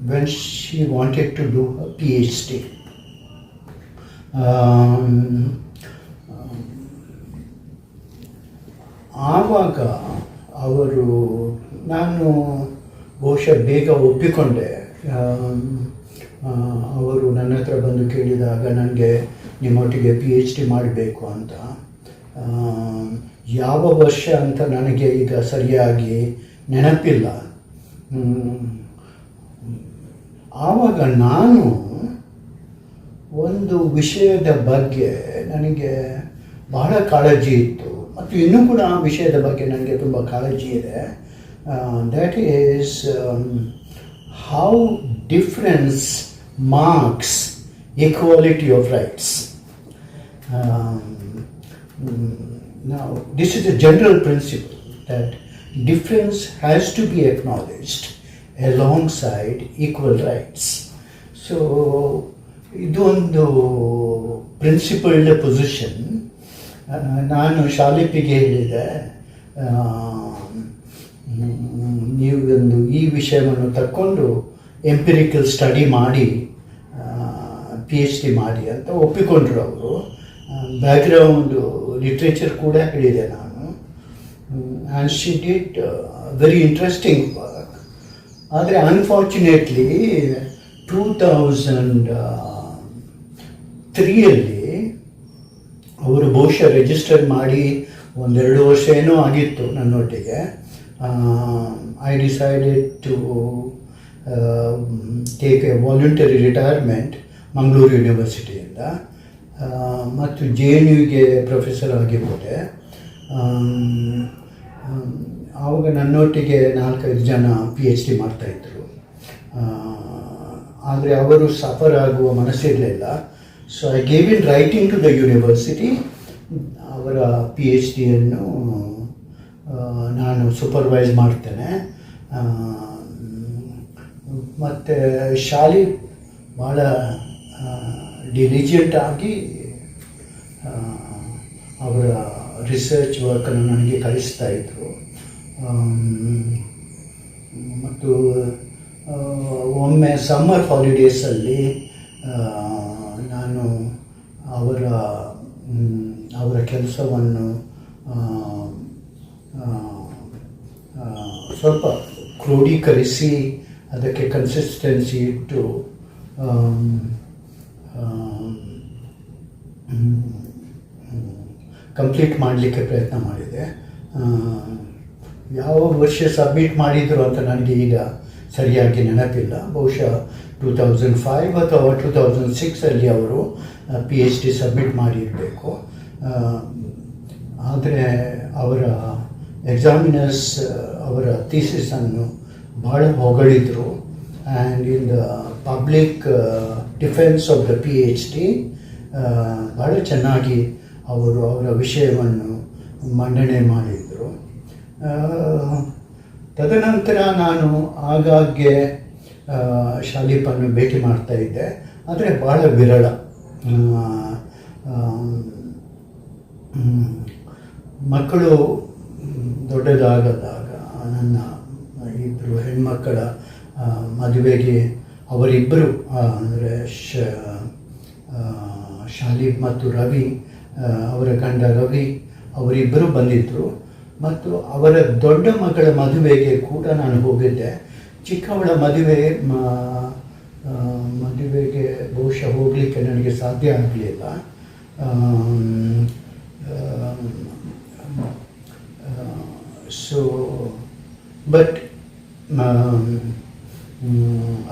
when she wanted to do her PhD. ಆವಾಗ ನಾನು ಬಹುಶಃ ಬೇಗ ಒಪ್ಪಿಕೊಂಡೆ. ಅವರು ನನ್ನ ಹತ್ರ ಬಂದು ಕೇಳಿದಾಗ ನನಗೆ ನಿಮ್ಮೊಟ್ಟಿಗೆ PhD ಮಾಡಬೇಕು ಅಂತ. ಯಾವ ವರ್ಷ ಅಂತ ನನಗೆ ಈಗ ಸರಿಯಾಗಿ ನೆನಪಿಲ್ಲ. ಆವಾಗ ನಾನು ಒಂದು ವಿಷಯದ ಬಗ್ಗೆ ನನಗೆ ಬಹಳ ಕಾಳಜಿ ಇತ್ತು ಮತ್ತು ಇನ್ನೂ ಕೂಡ ಆ ವಿಷಯದ ಬಗ್ಗೆ ನನಗೆ ತುಂಬ ಕಾಳಜಿ ಇದೆ. That is how difference marks equality of rights. Now, this is a general principle that difference has to be acknowledged alongside equal rights. So, ಇದೊಂದು ಪ್ರಿನ್ಸಿಪಲ್ಡ್ ಪೊಸಿಷನ್. ನಾನು ಶಾಲಿಪಿಗೆ ಹೇಳಿದೆ, ನೀವೊಂದು ಈ ವಿಷಯವನ್ನು ತಕ್ಕೊಂಡು ಎಂಪಿರಿಕಲ್ ಸ್ಟಡಿ ಮಾಡಿ PhD ಮಾಡಿ ಅಂತ ಒಪ್ಪಿಕೊಂಡ್ರು ಅವರು. ಬ್ಯಾಕ್ಗ್ರೌಂಡ್ ಲಿಟ್ರೇಚರ್ ಕೂಡ ಹೇಳಿದೆ ನಾನು. And she did very interesting work. ಆದರೆ ಅನ್ಫಾರ್ಚುನೇಟ್ಲಿ 2003ಯಲ್ಲಿ ಅವರು ಬಹುಶಃ ರಿಜಿಸ್ಟರ್ ಮಾಡಿ 1-2 ವರ್ಷ ಏನೋ ಆಗಿತ್ತು ನನ್ನೊಟ್ಟಿಗೆ. I decided to take a voluntary retirement Mangaluru ಯೂನಿವರ್ಸಿಟಿಯಿಂದ ಮತ್ತು JNUಗೆ ಪ್ರೊಫೆಸರ್ ಆಗಿ ಹೋದೆ. ಆವಾಗ ನನ್ನೊಟ್ಟಿಗೆ 4-5 ಜನ PhD ಮಾಡ್ತಾಯಿದ್ರು. ಆದರೆ ಅವರು ಸಫರ್ ಆಗುವ ಮನಸ್ಸಿರಲಿಲ್ಲ. So I gave in writing to the university. ಅವರ PhDಯನ್ನು ನಾನು ಸೂಪರ್ವೈಸ್ ಮಾಡ್ತೇನೆ. ಮತ್ತು ಶಾಲಿ ಭಾಳ ಡಿಲಿಜೆಂಟ್ ಆಗಿ ಅವರ ರಿಸರ್ಚ್ ವರ್ಕನ್ನು ನನಗೆ ಕಳಿಸ್ತಾ ಇದ್ದರು. ಮತ್ತು ಒಮ್ಮೆ ಸಮ್ಮರ್ ಹಾಲಿಡೇಸಲ್ಲಿ ನಾನು ಅವರ ಕೆಲಸವನ್ನು ಸ್ವಲ್ಪ ಕ್ರೋಢೀಕರಿಸಿ ಅದಕ್ಕೆ ಕನ್ಸಿಸ್ಟೆನ್ಸಿ ಇಟ್ಟು ಕಂಪ್ಲೀಟ್ ಮಾಡಲಿಕ್ಕೆ ಪ್ರಯತ್ನ ಮಾಡಿದೆ. ಯಾವ ವರ್ಷ ಸಬ್ಮಿಟ್ ಮಾಡಿದರು ಅಂತ ನನಗೆ ಈಗ ಸರಿಯಾಗಿ ನೆನಪಿಲ್ಲ. ಬಹುಶಃ 2005 ಅಥವಾ 2006 ಅವರು PhD ಸಬ್ಮಿಟ್ ಮಾಡಿರಬೇಕು. ಆದರೆ ಅವರ ಎಕ್ಸಾಮಿನರ್ಸ್ ಅವರ ಥೀಸಿಸನ್ನು ಭಾಳ ಹೊಗಳಿದ್ರು. And in the public defence of the PhD ಭಾಳ ಚೆನ್ನಾಗಿ ಅವರ ವಿಷಯವನ್ನು ಮಂಡನೆ ಮಾಡಿದರು. ತದನಂತರ ನಾನು ಆಗಾಗ್ಗೆ ಶಾಲಿಪನ್ನು ಭೇಟಿ ಮಾಡ್ತಾಯಿದ್ದೆ, ಆದರೆ ಭಾಳ ವಿರಳ. ಮಕ್ಕಳು ದೊಡ್ಡದಾಗದಾಗ ನನ್ನ ಇಬ್ಬರು ಹೆಣ್ಮಕ್ಕಳ ಮದುವೆಗೆ ಅವರಿಬ್ಬರು ಅಂದರೆ ಶಾಲಿ ಮತ್ತು ರವಿ, ಅವರ ಗಂಡ ರವಿ ಅವರಿಬ್ಬರು ಬಂದಿದ್ದರು. ಮತ್ತು ಅವರ ದೊಡ್ಡ ಮಗಳ ಮದುವೆಗೆ ಕೂಡ ನಾನು ಹೋಗಿದ್ದೆ. ಚಿಕ್ಕವಳ ಮದುವೆಗೆ ಬಹುಶಃ ಹೋಗಲಿಕ್ಕೆ ನನಗೆ ಸಾಧ್ಯ ಆಗಲಿಲ್ಲ. ಸೊ ಬಟ್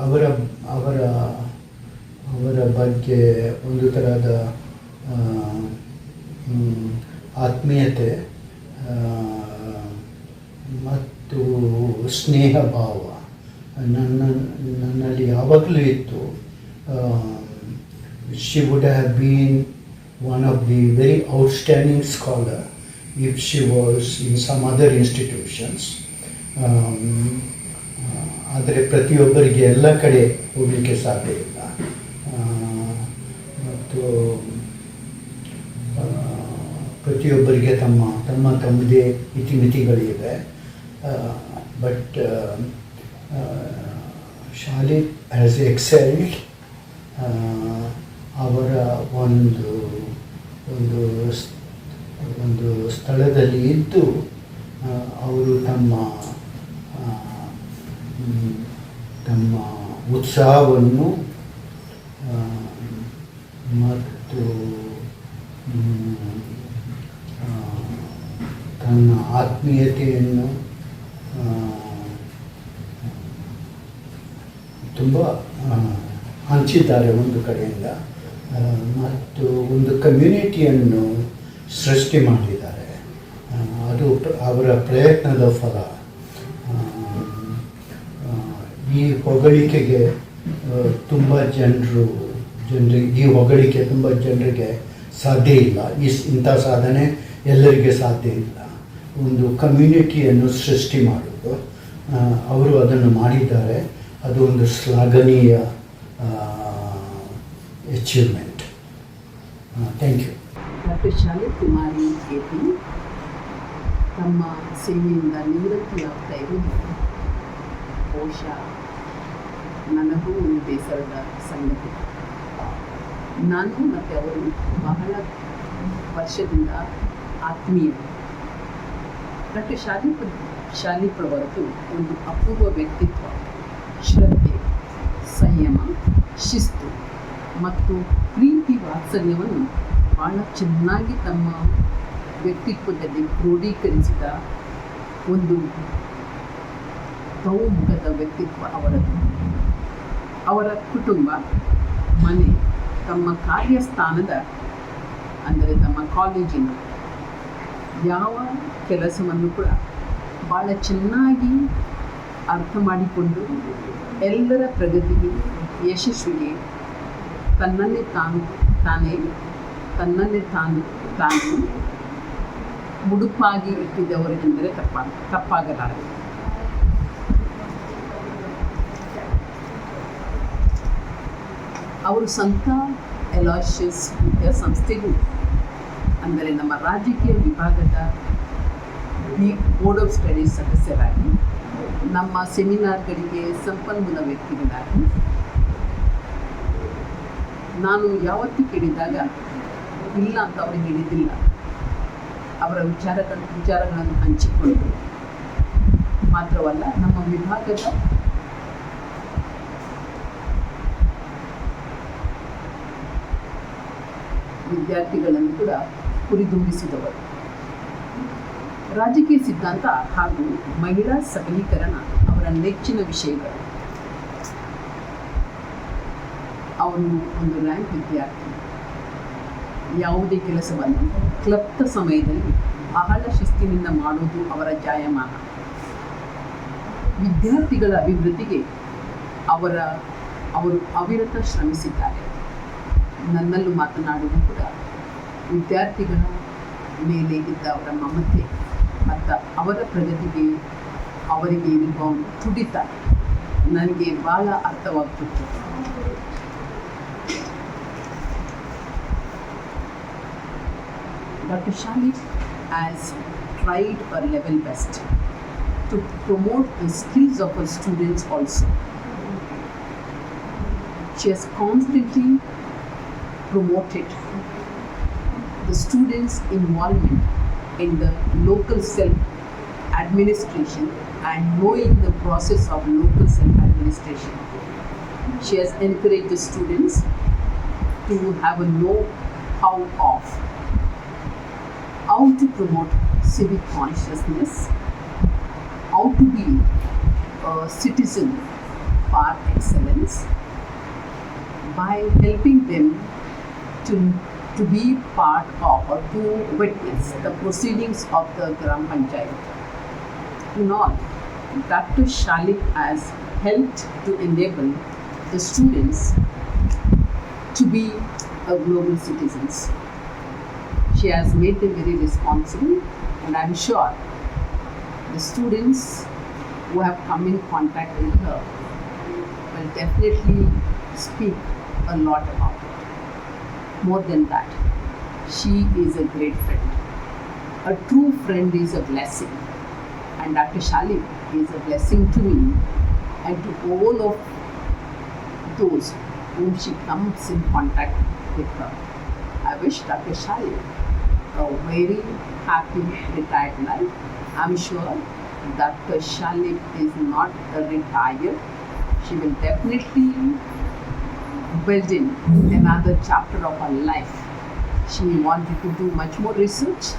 ಅವರ ಅವರ ಅವರ ಬಗ್ಗೆ ಒಂದು ಥರದ ಆತ್ಮೀಯತೆ ಮತ್ತು ಸ್ನೇಹ ಭಾವ ನನ್ನಲ್ಲಿ ಯಾವಾಗಲೂ ಇತ್ತು. She would have been one of the very outstanding scholar if she was in some other institutions. ಆದರೆ ಪ್ರತಿಯೊಬ್ಬರಿಗೆ ಎಲ್ಲ ಕಡೆ ಹೋಗಲಿಕ್ಕೆ ಸಾಧ್ಯ ಇಲ್ಲ. ಮತ್ತು ಪ್ರತಿಯೊಬ್ಬರಿಗೆ ತಮ್ಮದೇ ಇತಿಮಿತಿಗಳಿವೆ. But Shalith has excelled. ಅವರ ಒಂದು ಸ್ಥಳದಲ್ಲಿ ಇದ್ದು ಅವರು ತಮ್ಮ ಉತ್ಸಾಹವನ್ನು ಮತ್ತು ತನ್ನ ಆತ್ಮೀಯತೆಯನ್ನು ತುಂಬ ಹಂಚಿದ್ದಾರೆ ಒಂದು ಕಡೆಯಿಂದ. ಮತ್ತು ಒಂದು ಕಮ್ಯುನಿಟಿಯನ್ನು ಸೃಷ್ಟಿ ಮಾಡಿದ್ದಾರೆ. ಅದು ಅವರ ಪ್ರಯತ್ನದ ಫಲ. ಈ ಹೊಗಳಿಕೆಗೆ ತುಂಬ ಜನರಿಗೆ ಸಾಧ್ಯ ಇಲ್ಲ. ಇಂಥ ಸಾಧನೆ ಎಲ್ಲರಿಗೆ ಸಾಧ್ಯ ಇಲ್ಲ. ಒಂದು ಕಮ್ಯುನಿಟಿಯನ್ನು ಸೃಷ್ಟಿ ಮಾಡೋದು, ಅವರು ಅದನ್ನು ಮಾಡಿದ್ದಾರೆ. ಅದು ಒಂದು ಶ್ಲಾಘನೀಯ achievement. Thank you. Doctor Shalith Kumari KP ತಮ್ಮ ಸೇವೆಯಿಂದ ನಿವೃತ್ತಿಯಾಗ್ತಾ ಇರುವುದು ಬಹುಶಃ ನನಗೂ ಒಂದು ಬೇಸರದ ಸಂಗತಿ. ನಾನು ಮತ್ತು ಅವರು ಬಹಳ ವರ್ಷದಿಂದ ಆತ್ಮೀಯರು. ಡಾಕ್ಟರ್ ಶಾಲಿತ್ ಅವರದ್ದು ಒಂದು ಅಪೂರ್ವ ವ್ಯಕ್ತಿತ್ವ, ಶ್ರದ್ಧೆ, ಸಂಯಮ, ಶಿಸ್ತು ಮತ್ತು ಪ್ರೀತಿ ವಾತ್ಸಲ್ಯವನ್ನು ಭಾಳ ಚೆನ್ನಾಗಿ ತಮ್ಮ ವ್ಯಕ್ತಿತ್ವದಲ್ಲಿ ಕ್ರೋಢೀಕರಿಸಿದ ಒಂದು ಬಹುಮುಖದ ವ್ಯಕ್ತಿತ್ವ ಅವರದ್ದು. ಅವರ ಕುಟುಂಬ, ಮನೆ, ತಮ್ಮ ಕಾರ್ಯಸ್ಥಾನದ ಅಂದರೆ ತಮ್ಮ ಕಾಲೇಜಿನ ಯಾವ ಕೆಲಸವನ್ನು ಕೂಡ ಭಾಳ ಚೆನ್ನಾಗಿ ಅರ್ಥ ಮಾಡಿಕೊಂಡು ಎಲ್ಲರ ಪ್ರಗತಿಗೆ, ಯಶಸ್ವಿಗೆ ತನ್ನನ್ನೇ ತಾನು ಮುಡುಪಾಗಿ ಇಟ್ಟಿದ್ದವರು ಎಂದರೆ ತಪ್ಪಾಗಲಾರದು. ಅವರು ಸಂತ ಎಲಾಷಿಯಸ್ ವಿದ್ಯಾಸಂಸ್ಥೆಗೂ ಅಂದರೆ ನಮ್ಮ ರಾಜಕೀಯ ವಿಭಾಗದ ಬೋರ್ಡ್ ಆಫ್ ಸ್ಟಡೀಸ್ ಸದಸ್ಯರಾಗಿ, ನಮ್ಮ ಸೆಮಿನಾರ್ಗಳಿಗೆ ಸಂಪನ್ಮೂಲ ವ್ಯಕ್ತಿಗಳಾಗಿ ನಾನು ಯಾವತ್ತೂ ಕೇಳಿದಾಗ ಇಲ್ಲ ಅಂತ ಅವರು ಹೇಳಿದ್ದಿಲ್ಲ. ಅವರ ವಿಚಾರಗಳನ್ನು ಹಂಚಿಕೊಂಡು ಮಾತ್ರವಲ್ಲ, ನಮ್ಮ ವಿಭಾಗದ ವಿದ್ಯಾರ್ಥಿಗಳನ್ನು ಕೂಡ ಹುರಿದುಂಬಿಸಿದವರು. ರಾಜಕೀಯ ಸಿದ್ಧಾಂತ ಹಾಗೂ ಮಹಿಳಾ ಸಬಲೀಕರಣ ಅವರ ನೆಚ್ಚಿನ ವಿಷಯಗಳು. ಅವರು ಒಂದು ರ್ಯಾಂಕ್ ವಿದ್ಯಾರ್ಥಿ. ಯಾವುದೇ ಕೆಲಸವನ್ನು ಕ್ಲಪ್ತ ಸಮಯದಲ್ಲಿ ಬಹಳ ಶಿಸ್ತಿನಿಂದ ಮಾಡುವುದು ಅವರ ಜಾಯಮಾನ. ವಿದ್ಯಾರ್ಥಿಗಳ ಅಭಿವೃದ್ಧಿಗೆ ಅವರು ಅವಿರತ ಶ್ರಮಿಸಿದ್ದಾರೆ. ನನ್ನಲ್ಲೂ ಮಾತನಾಡುವುದು ಕೂಡ ವಿದ್ಯಾರ್ಥಿಗಳ ಮೇಲೆ ಇದ್ದ ಅವರ ಮಮತೆ ಮತ್ತು ಅವರ ಪ್ರಗತಿಗೆ ಅವರಿಗೆ ಇರುವ ಒಂದು ತುಡಿತ ನನಗೆ ಭಾಳ ಅರ್ಥವಾಗ್ತಿತ್ತು. Dr. Shalit has tried her level best to promote the skills of her students also. She has constantly promoted the students' involvement in the local self-administration and knowing the process of local self-administration. She has encouraged the students to have a know-how of how to promote civic consciousness, how to be a citizen par excellence, by helping them to be part of or to witness the proceedings of the Gram Panchayat. In all, Dr. Shalik has helped to enable the students to be a global citizens. She has made them very responsible, and I'm sure the students who have come in contact with her will definitely speak a lot about it. More than that, she is a great friend. A true friend is a blessing, and Dr. Shalik is a blessing to me and to all of those whom she comes in contact with her. I wish Dr. Shalik a very happy retired life. I'm sure Dr. Shalik is not retired. She will definitely build in another chapter of her life. She wanted to do much more research.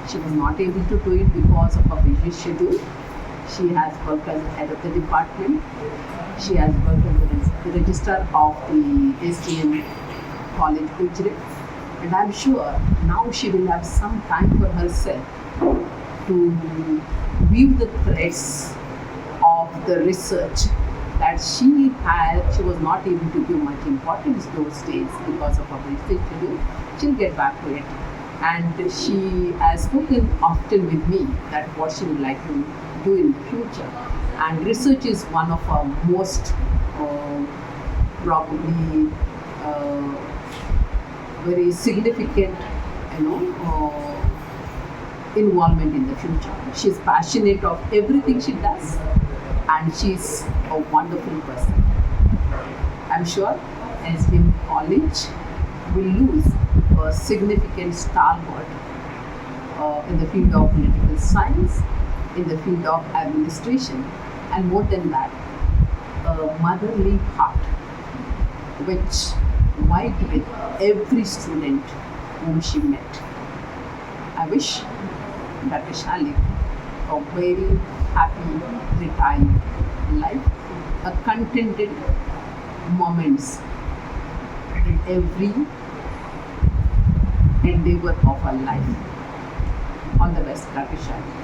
She was not able to do it because of her busy schedule. She has worked as head of the department. She has worked as the registrar of the SDM College Ujre. And I'm sure now she will have some time for herself to weave the threads of the research that she was not able to give much importance those days because of her busy schedule. She'll get back to it. And she has spoken often with me that what she would like to do in the future. And research is one of her most probably very significant, involvement in the future. She's passionate of everything she does, and she's a wonderful person. I'm sure SDM College will lose a significant stalwart in the field of political science, in the field of administration, and more than that, a motherly heart which wiped with every student whom she met. I wish Dr. Shalik a very happy retired life, a contented moments in every endeavor of her life. All the best, Dr. Shalik.